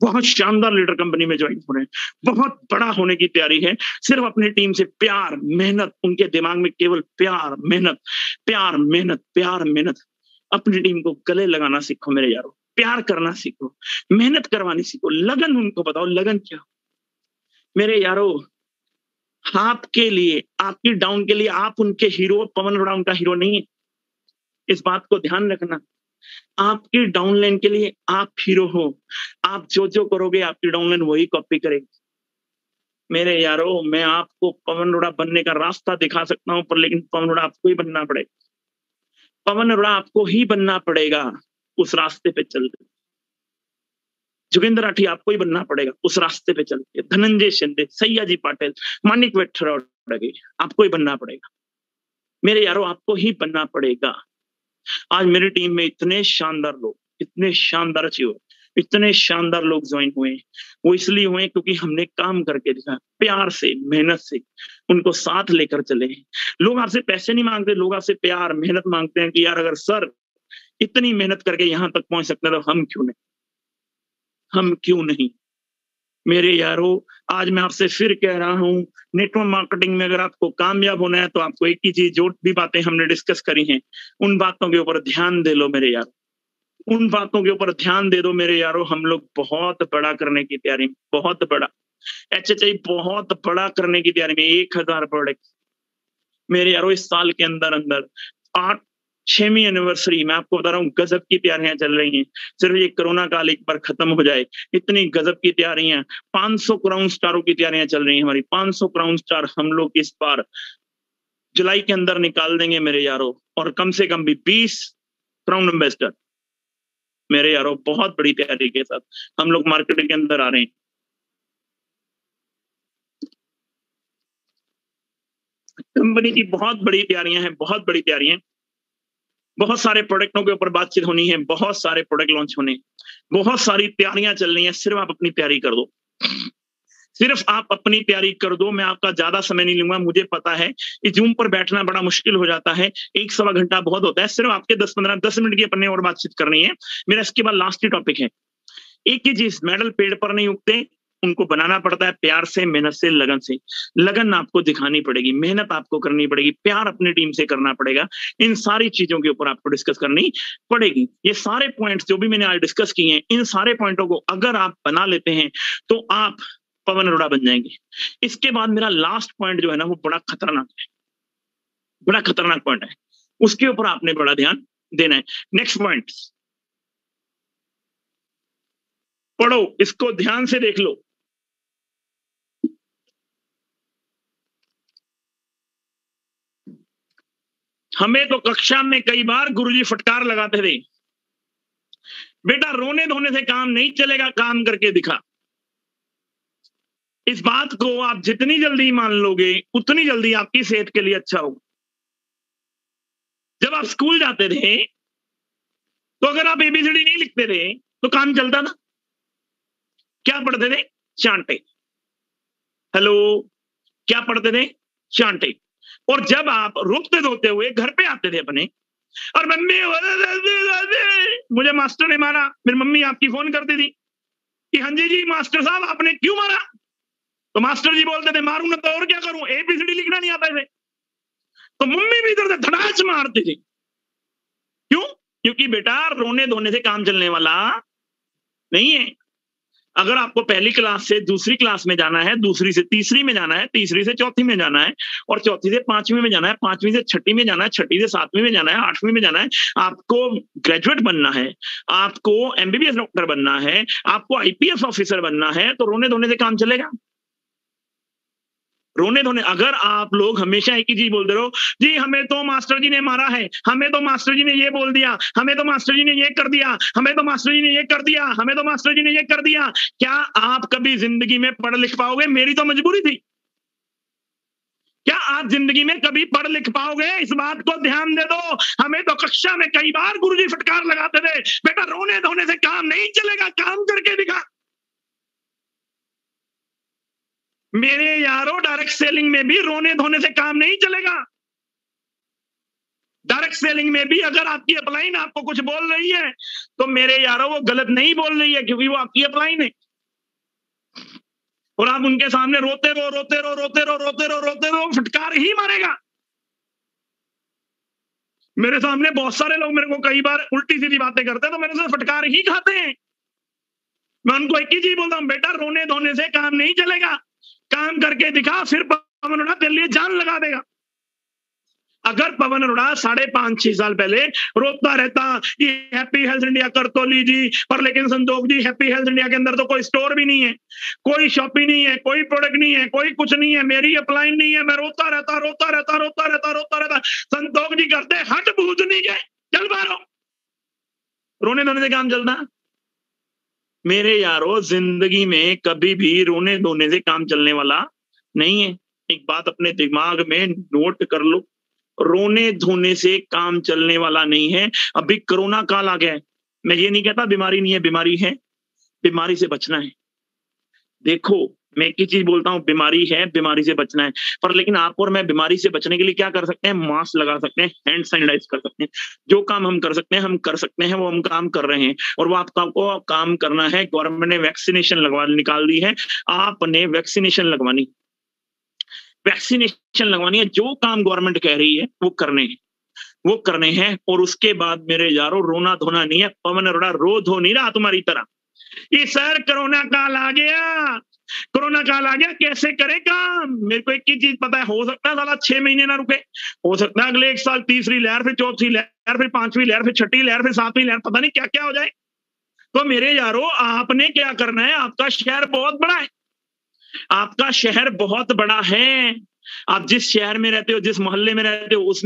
बहुत शानदार लीडर कंपनी में ज्वाइन हो रहे हैं, बहुत बड़ा होने की तैयारी है। सिर्फ अपनी टीम से प्यार, मेहनत, उनके दिमाग में केवल प्यार, मेहनत, प्यार, मेहनत, प्यार, मेहनत। अपनी टीम को गले लगाना सीखो मेरे यारों, प्यार करना सीखो, मेहनत करवानी सीखो, लगन उनको बताओ लगन क्या मेरे यारो। आपके लिए, आपकी डाउन के लिए आप उनके हीरो, पवन ओड़ा उनका हीरो नहीं है, इस बात को ध्यान रखना। आपकी डाउनलाइन के लिए आप हीरो हो। आप जो करोगे आपकी डाउनलाइन वही कॉपी करेगी। मेरे यारो, मैं आपको पवन अरोड़ा बनने का रास्ता दिखा सकता हूं, पर लेकिन पवन अरोड़ा आपको ही बनना पड़ेगा। पवन अरोड़ा आपको ही बनना पड़ेगा उस रास्ते पे चल के। जोगिंदर राठी आपको ही बनना पड़ेगा उस रास्ते पे चल के। धनंजय शिंदे, सयाजी पाटिल, मानिक वेट्टरडे, आपको ही बनना पड़ेगा। मेरे यारो, आपको ही बनना पड़ेगा। आज मेरी टीम में इतने शानदार लोग, इतने शानदार अचीवर, इतने शानदार लोग ज्वाइन हुए हैं। वो इसलिए हुए क्योंकि हमने काम करके दिखा, प्यार से, मेहनत से उनको साथ लेकर चले हैं। लोग आपसे पैसे नहीं मांगते, लोग आपसे प्यार, मेहनत मांगते हैं कि यार अगर सर इतनी मेहनत करके यहां तक पहुंच सकते हैं तो हम क्यों नहीं, हम क्यों नहीं। मेरे यारो, आज मैं आपसे फिर कह रहा हूं, नेटवर्क मार्केटिंग में अगर आपको कामयाब होना है तो आपको एक ही चीज, जो भी बातें हमने डिस्कस करी हैं उन बातों के ऊपर ध्यान दे लो मेरे यार, उन बातों के ऊपर ध्यान दे दो मेरे यारो। हम लोग बहुत बड़ा करने की तैयारी में, बहुत बड़ा HHI बहुत बड़ा करने की तैयारी में। 1000 प्रोडक्ट मेरे यारो इस साल के अंदर अंदर 6वीं एनिवर्सरी, मैं आपको बता रहा हूँ गजब की तैयारियां चल रही हैं। सिर्फ ये कोरोना काल एक बार खत्म हो जाए, इतनी गजब की तैयारियां। 500 क्राउन स्टारों की तैयारियां चल रही हैं हमारी। 500 क्राउन स्टार हम लोग इस बार जुलाई के अंदर निकाल देंगे मेरे यारो, और कम से कम भी 20 क्राउन एम्बेसडर मेरे यारो। बहुत बड़ी तैयारी के साथ हम लोग मार्केटिंग के अंदर आ रहे हैं। कंपनी की बहुत बड़ी तैयारियां हैं, बहुत बड़ी तैयारियां। बहुत सारे प्रोडक्टों के ऊपर बातचीत होनी है, बहुत सारे प्रोडक्ट लॉन्च होने, बहुत सारी तैयारियां चल रही हैं। सिर्फ आप अपनी तैयारी कर दो, सिर्फ आप अपनी तैयारी कर दो। मैं आपका ज्यादा समय नहीं लूंगा। मुझे पता है कि जूम पर बैठना बड़ा मुश्किल हो जाता है, 1-1.25 घंटा बहुत होता है। सिर्फ आपके 10 मिनट की अपने और बातचीत करनी है। मेरा इसके बाद लास्ट ही टॉपिक है। एक ही चीज, मेडल पेड़ पर नहीं उगते, उनको बनाना पड़ता है प्यार से, मेहनत से, लगन से। लगन आपको दिखानी पड़ेगी, मेहनत आपको करनी पड़ेगी, प्यार अपनी टीम से करना पड़ेगा। इन सारी चीजों के ऊपर आपको डिस्कस करनी पड़ेगी। ये सारे पॉइंट्स जो भी मैंने आज डिस्कस किए हैं, इन सारे पॉइंटों को अगर आप बना लेते हैं तो आप पवन अरोड़ा बन जाएंगे। इसके बाद मेरा लास्ट पॉइंट जो है ना, वो बड़ा खतरनाक है, बड़ा खतरनाक पॉइंट है। उसके ऊपर आपने बड़ा ध्यान देना है। नेक्स्ट पॉइंट पढ़ो, इसको ध्यान से देख लो। हमें तो कक्षा में कई बार गुरुजी फटकार लगाते थे, बेटा रोने धोने से काम नहीं चलेगा, काम करके दिखा। इस बात को आप जितनी जल्दी मान लोगे उतनी जल्दी आपकी सेहत के लिए अच्छा होगा। जब आप स्कूल जाते थे तो अगर आप ABCD नहीं लिखते थे तो काम चलता ना। क्या पढ़ते थे? चांटे। हेलो, क्या पढ़ते थे? चांटे। और जब आप रोते धोते हुए घर पे आते थे अपने, और मम्मी मुझे मास्टर ने मारा, मेरी मम्मी आपकी फोन करती थी कि हाँ जी मास्टर साहब आपने क्यों मारा? तो मास्टर जी बोलते थे मारूंगा तो और क्या करूं, ABCD लिखना नहीं आता है। तो मम्मी भी इधर से धड़ाच मारती थी। क्यों? क्योंकि बेटा रोने धोने से काम चलने वाला नहीं है। अगर आपको पहली क्लास से दूसरी क्लास में जाना है, दूसरी से तीसरी में जाना है, तीसरी से चौथी में जाना है, और चौथी से पांचवी में जाना है, पांचवी से छठी में जाना है, छठी से सातवीं में जाना है, आठवीं में जाना है, आपको ग्रेजुएट बनना है, आपको MBBS डॉक्टर बनना है, आपको IPS ऑफिसर बनना है, तो रोने धोने से काम चलेगा? रोने धोने, अगर आप लोग हमेशा एक ही चीज बोलते रहो, जी हमें तो मास्टर जी ने मारा है, हमें तो मास्टर जी ने ये बोल दिया, हमें तो मास्टर जी ने ये कर दिया, हमें तो मास्टर जी ने ये कर दिया, हमें तो मास्टर जी ने ये कर दिया, क्या आप कभी जिंदगी में पढ़ लिख पाओगे? मेरी तो मजबूरी थी। क्या आप जिंदगी में कभी पढ़ लिख पाओगे? इस बात को ध्यान दे दो। हमें तो कक्षा में कई बार गुरुजी फटकार लगाते थे, बेटा रोने धोने से काम नहीं चलेगा, काम करके दिखा। मेरे यारों, डायरेक्ट सेलिंग में भी रोने धोने से काम नहीं चलेगा। डायरेक्ट सेलिंग में भी अगर आपकी अपलाइन आपको कुछ बोल रही है तो मेरे यारों वो गलत नहीं बोल रही है, क्योंकि वो आपकी अपलाइन है। और आप उनके सामने रोते रहो, रोते रहो, रोते रहो, रोते रहो, रोते रहो, फटकार ही मारेगा। मेरे सामने बहुत सारे लोग मेरे को कई बार उल्टी सीधी बातें करते हैं तो मेरे से फटकार ही खाते हैं। मैं उनको एक ही चीज बोलता हूं, बेटा रोने धोने से काम नहीं चलेगा, काम करके दिखा, फिर पवन अरोड़ा तेरे लिए जान लगा देगा। अगर पवन अरोड़ा 5.5-6 साल पहले रोता रहता कि हैप्पी हेल्थ इंडिया कर तो लीजिए, पर लेकिन Santosh ji happy health India के अंदर तो कोई स्टोर भी नहीं है, कोई शॉप ही नहीं है, कोई प्रोडक्ट नहीं है, कोई कुछ नहीं है, मेरी अपलाइन नहीं है, मैं रोता रहता। संतोष जी करते हट बूझ नहीं गए, चल बारो, रोने धोने से काम चलता? मेरे यारो, जिंदगी में कभी भी रोने धोने से काम चलने वाला नहीं है। एक बात अपने दिमाग में नोट कर लो, रोने धोने से काम चलने वाला नहीं है। अभी कोरोना काल आ गया है, मैं ये नहीं कहता बीमारी नहीं है, बीमारी है, बीमारी से बचना है। देखो मैं एक ही चीज बोलता हूँ, बीमारी है, बीमारी से बचना है, पर लेकिन आप और मैं बीमारी से बचने के लिए क्या कर सकते हैं? मास्क लगा सकते हैं, हैंड सैनिटाइज कर सकते हैं, जो काम हम कर सकते हैं हम कर सकते हैं, वो हम काम कर रहे हैं। और वो आपको काम करना है। गवर्नमेंट ने वैक्सीनेशन निकाल दी है, आपने वैक्सीनेशन लगवानी है। जो काम गवर्नमेंट कह रही है वो करने हैं। और उसके बाद मेरे यारों, रोना धोना नहीं है। पवन अरोड़ा रो धो नहीं रहा तुम्हारी तरह। ये सर कोरोना काल आ गया, कैसे करे काम? मेरे को एक ही चीज पता है, हो सकता है साला 6 महीने ना रुके, हो सकता है अगले 1 साल तीसरी लहर, फिर चौथी लहर, फिर 5वीं लहर, फिर 6ठी लहर, फिर 7वीं लहर, पता नहीं क्या क्या हो जाए। तो मेरे यारों, आपने क्या करना है? आपका शहर बहुत बड़ा है, आपका शहर बहुत बड़ा है। आप जिस शहर में रहते हो, जिस मोहल्ले में रहते हो, उस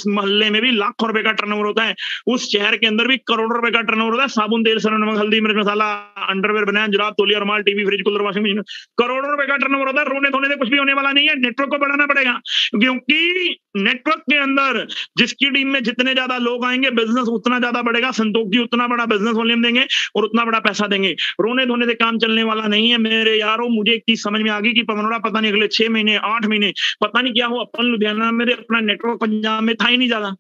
मोहल्ले में भी लाखों रुपए का टर्नओवर होता है। उस शहर के अंदर भी करोड़ों रुपए का टर्नओवर होता है। साबुन, तेल, सरसों, नमक, हल्दी, मिर्च मसाला, अंडरवेयर, बनियान, जुराब, तौलिया, रुमाल, TV, fridge, cooler, washing machine, करोड़ों रुपए का टर्नओवर होता है। रोने धोने से कुछ भी होने वाला नहीं है। नेटवर्क को बढ़ाना पड़ेगा, क्योंकि नेटवर्क के अंदर जिसकी टीम में जितने ज्यादा लोग आएंगे, बिजनेस उतना ज्यादा बढ़ेगा। संतोष जी उतना बड़ा बिजनेस वॉल्यूम देंगे और उतना बड़ा पैसा देंगे। रोने धोने से काम चलने वाला नहीं है मेरे यारों। मुझे एक चीज समझ में आ गई कि पवन अरोड़ा पता नहीं अगले 6 महीने 8 महीने पता नहीं क्या हो। अपन लुधियाना में अपना नेटवर्क पंजाब में था ही नहीं ज्यादा।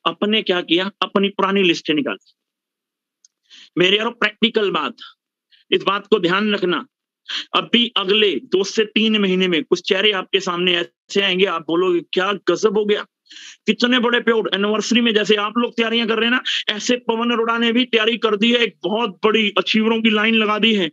अपने क्या किया? अपनी पुरानी लिस्ट निकाली। मेरे यारों, प्रैक्टिकल बात, इस बात को ध्यान रखना। अभी अगले 2 से 3 महीने में कुछ चेहरे आपके सामने ऐसे आएंगे, आप बोलोगे क्या गजब हो गया, कितने बड़े पेड़। एनिवर्सरी में जैसे आप लोग तैयारियां कर रहे हैं ना, ऐसे पवन अरोड़ा ने भी तैयारी कर दी है। एक बहुत बड़ी अचीवरों की लाइन लगा दी है।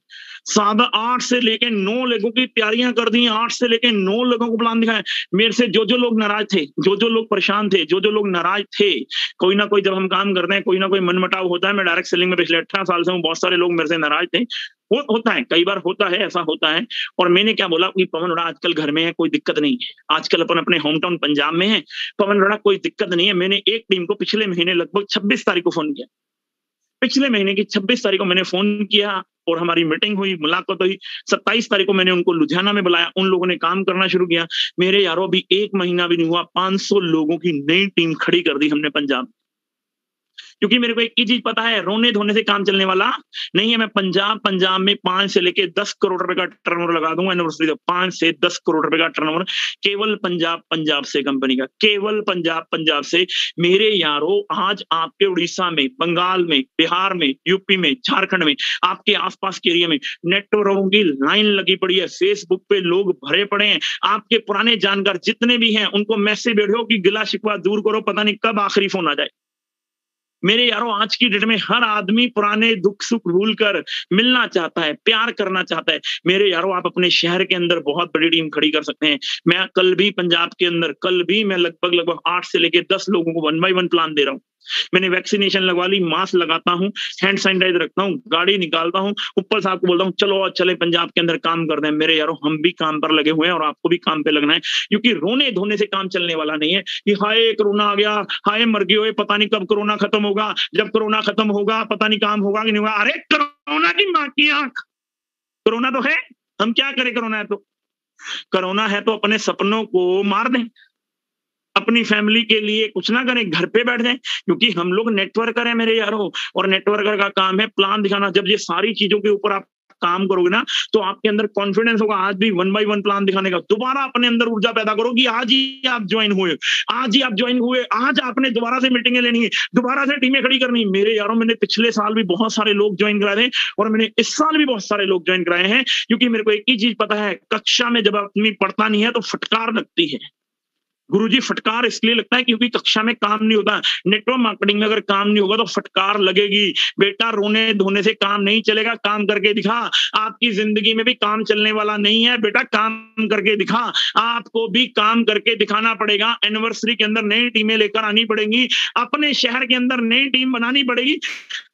8 से लेके 9 लोगों की तैयारियां कर दी हैं। 8 से लेके 9 लोगों को प्लान दिखाया। मेरे से जो लोग नाराज थे, जो लोग परेशान थे, जो लोग नाराज थे, कोई ना कोई, जब हम काम करते हैं कोई ना कोई मनमुटाव होता है। मैं डायरेक्ट सेलिंग में पिछले 18 साल से हूँ, बहुत सारे लोग मेरे से नाराज थे। होता है, कई बार होता है, ऐसा होता है। और मैंने क्या बोला कि पवन अरोड़ा आजकल घर में है, कोई दिक्कत नहीं है। आजकल अपन अपने होम टाउन पंजाब में है, पवन अरोड़ा कोई दिक्कत नहीं है। मैंने एक टीम को पिछले महीने लगभग 26 तारीख को फोन किया। पिछले महीने की 26 तारीख को मैंने फोन किया और हमारी मीटिंग हुई, मुलाकात हुई। 27 तारीख को मैंने उनको लुधियाना में बुलाया, उन लोगों ने काम करना शुरू किया। मेरे यारों, अभी 1 महीना भी नहीं हुआ, 500 लोगों की नई टीम खड़ी कर दी हमने पंजाब। क्योंकि मेरे को एक ही चीज पता है, रोने धोने से काम चलने वाला नहीं है। मैं पंजाब में 5 से लेके 10 करोड़ रुपए का टर्नओवर लगा दूंगा एनिवर्सरी। 5 से 10 करोड़ रुपए का टर्नओवर केवल पंजाब से कंपनी का, केवल पंजाब से। मेरे यारों, आज आपके उड़ीसा में, बंगाल में, बिहार में, यूपी में, झारखंड में, आपके आसपास के एरिया में नेटवर्कों की लाइन लगी पड़ी है। फेसबुक पे लोग भरे पड़े हैं। आपके पुराने जानकार जितने भी हैं, उनको मैसेज भेजो कि गिला शिकवा दूर करो, पता नहीं कब आखिरी फोन आ जाए। मेरे यारों, आज की डेट में हर आदमी पुराने दुख सुख भूल कर मिलना चाहता है, प्यार करना चाहता है। मेरे यारों, आप अपने शहर के अंदर बहुत बड़ी टीम खड़ी कर सकते हैं। मैं कल भी पंजाब के अंदर, मैं लगभग 8 से लेके 10 लोगों को 1 बाय 1 प्लान दे रहा हूँ। मैंने वैक्सीनेशन लगवा ली, मास्क लगाता हूँ, हैंड सैनिटाइजर रखता हूँ, गाड़ी निकालता हूँ, ऊपर साहब को बोलता हूँ चलो चले पंजाब के अंदर काम करते हैं। मेरे यारों, हम भी काम पर लगे हुए हैं और आपको भी काम पे लगना है, क्योंकि रोने धोने से काम चलने वाला नहीं है कि हाय कोरोना आ गया, हाय मर गए, पता नहीं कब कोरोना खत्म होगा, जब कोरोना खत्म होगा पता नहीं काम होगा कि नहीं होगा। अरे कोरोना की मां की आंख, कोरोना तो है, हम क्या करें? कोरोना है तो अपने सपनों को मार दें, अपनी फैमिली के लिए कुछ ना करें, घर पे बैठ जाएं, क्योंकि हम लोग नेटवर्कर हैं मेरे यारों। और नेटवर्कर का काम है प्लान दिखाना। जब ये सारी चीजों के ऊपर आप काम करोगे ना, तो आपके अंदर कॉन्फिडेंस होगा आज भी 1 बाय 1 प्लान दिखाने का। दोबारा अपने अंदर ऊर्जा पैदा करो कि आज ही आप ज्वाइन हुए, आज आपने दोबारा से मीटिंगें लेनी है, दोबारा से टीमें खड़ी करनी है। मेरे यारों, मैंने पिछले साल भी बहुत सारे लोग ज्वाइन कराए थे और मैंने इस साल भी बहुत सारे लोग ज्वाइन कराए हैं, क्योंकि मेरे को एक ही चीज पता है, कक्षा में जब आदमी पढ़ता नहीं है तो फटकार लगती है। गुरुजी फटकार इसलिए लगता है क्योंकि कक्षा में काम नहीं होता। नेटवर्क मार्केटिंग में अगर काम नहीं होगा तो फटकार लगेगी। बेटा रोने धोने से काम नहीं चलेगा, काम करके दिखा। आपकी जिंदगी में भी काम चलने वाला नहीं है बेटा, काम करके दिखा। आपको भी काम करके दिखाना पड़ेगा। एनिवर्सरी के अंदर नई टीमें लेकर आनी पड़ेंगी, अपने शहर के अंदर नई टीम बनानी पड़ेगी,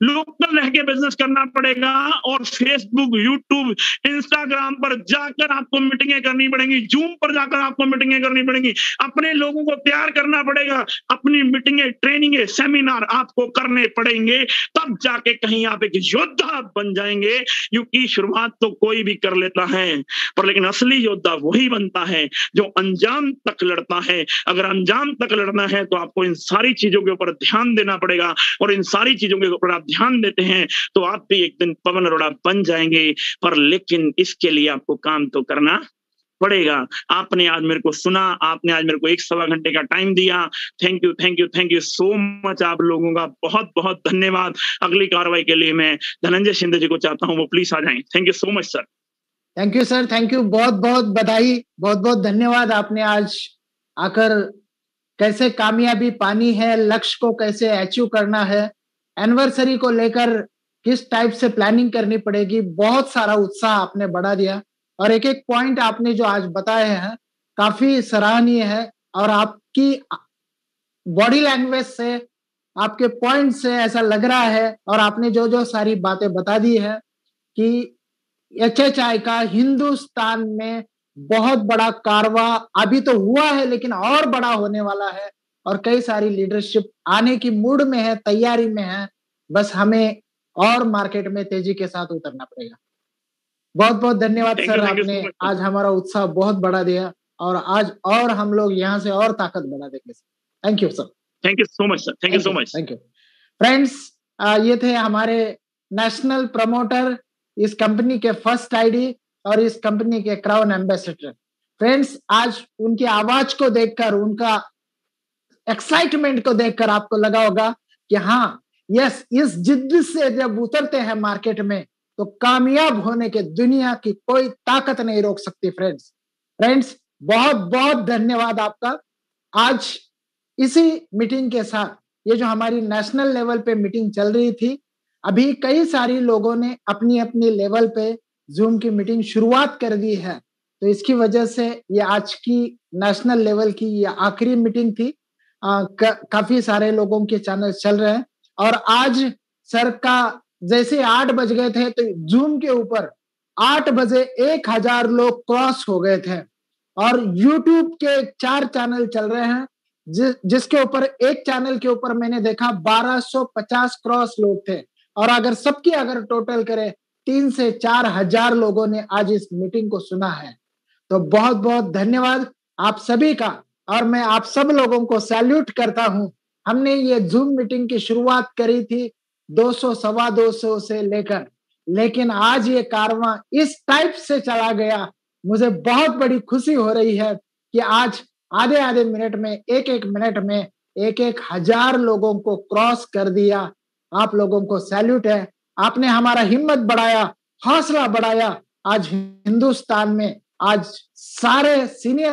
लोकल रह के बिजनेस करना पड़ेगा और फेसबुक, यूट्यूब, इंस्टाग्राम पर जाकर आपको मीटिंगें करनी पड़ेंगी, जूम पर जाकर आपको मीटिंगें करनी पड़ेंगी, अपने लोगों को तैयार करना पड़ेगा, अपनी मीटिंगें, ट्रेनिंगें, सेमिनार आपको करने पड़ेंगे, तब जाके कहीं आप एक योद्धा बन जाएंगे। क्योंकि शुरुआत तो कोई भी कर लेता है, पर लेकिन असली योद्धा वही बनता है जो अंजाम तक लड़ता है। अगर अंजाम तक लड़ना है तो आपको इन सारी चीजों के ऊपर ध्यान देना पड़ेगा, और इन सारी चीजों के ऊपर आप ध्यान देते हैं तो आप भी एक दिन पवन अरोड़ा बन जाएंगे। पर लेकिन इसके लिए आपको काम तो करना पड़ेगा। आपने आज मेरे को सुना, आपने आज मेरे को 1-1.25 घंटे का टाइम दिया। Thank you, thank you, thank you so much. आप लोगों का बहुत बहुत धन्यवाद। अगली कार्रवाई के लिए मैं धनंजय शिंदे जी को चाहता हूँ वो प्लीज आ जाएं। Thank you so much sir. Thank you sir, thank you, बहुत बहुत बधाई, बहुत बहुत धन्यवाद। आपने आज आकर कैसे कामयाबी पानी है, लक्ष्य को कैसे अचीव करना है, एनिवर्सरी को लेकर किस टाइप से प्लानिंग करनी पड़ेगी, बहुत सारा उत्साह आपने बढ़ा दिया। और एक एक पॉइंट आपने जो आज बताए हैं काफी सराहनीय है, और आपकी बॉडी लैंग्वेज से, आपके पॉइंट से ऐसा लग रहा है, और आपने जो जो सारी बातें बता दी है कि HHI का हिंदुस्तान में बहुत बड़ा कारवा अभी तो हुआ है लेकिन और बड़ा होने वाला है, और कई सारी लीडरशिप आने की मूड में है, तैयारी में है। बस हमें और मार्केट में तेजी के साथ उतरना पड़ेगा। बहुत बहुत धन्यवाद सर, आपने आज हमारा उत्साह बहुत बढ़ा दिया, और आज और हम लोग यहाँ से और ताकत बढ़ा देंगे sir. Thank you sir. Thank you so much sir. Thank you so much. Thank you friends. ये थे हमारे नेशनल प्रमोटर, इस कंपनी के फर्स्ट आईडी और इस कंपनी के क्राउन एम्बेसडर। फ्रेंड्स, आज उनकी आवाज को देखकर, उनका एक्साइटमेंट को देखकर आपको लगा होगा कि हाँ, यस, इस जिद्द से जब उतरते हैं मार्केट में तो कामयाब होने के दुनिया की कोई ताकत नहीं रोक सकती। फ्रेंड्स, बहुत बहुत धन्यवाद आपका। आज इसी मीटिंग के साथ, ये जो हमारी नेशनल लेवल पे मीटिंग चल रही थी, अभी कई सारी लोगों ने अपनी अपनी लेवल पे जूम की मीटिंग शुरुआत कर दी है, तो इसकी वजह से ये आज की नेशनल लेवल की ये आखिरी मीटिंग थी। काफी सारे लोगों के चैनल चल रहे हैं, और आज सर का जैसे 8 बज गए थे तो जूम के ऊपर 8 बजे 1000 लोग क्रॉस हो गए थे, और यूट्यूब के 4 चैनल चल रहे हैं, जिसके ऊपर एक चैनल के ऊपर मैंने देखा 1250 क्रॉस लोग थे, और अगर सबकी अगर टोटल करें 3 से 4 हजार लोगों ने आज इस मीटिंग को सुना है। तो बहुत बहुत धन्यवाद आप सभी का, और मैं आप सब लोगों को सैल्यूट करता हूं। हमने ये जूम मीटिंग की शुरुआत करी थी 200, 250 से लेकर, लेकिन आज ये कारवां इस टाइप से चला गया। मुझे बहुत बड़ी खुशी हो रही है कि आज आधे आधे मिनट में, एक एक मिनट में 1-1 हजार लोगों को क्रॉस कर दिया। आप लोगों को सैल्यूट है। आपने हमारा हिम्मत बढ़ाया, हौसला बढ़ाया। आज हिंदुस्तान में आज सारे सीनियर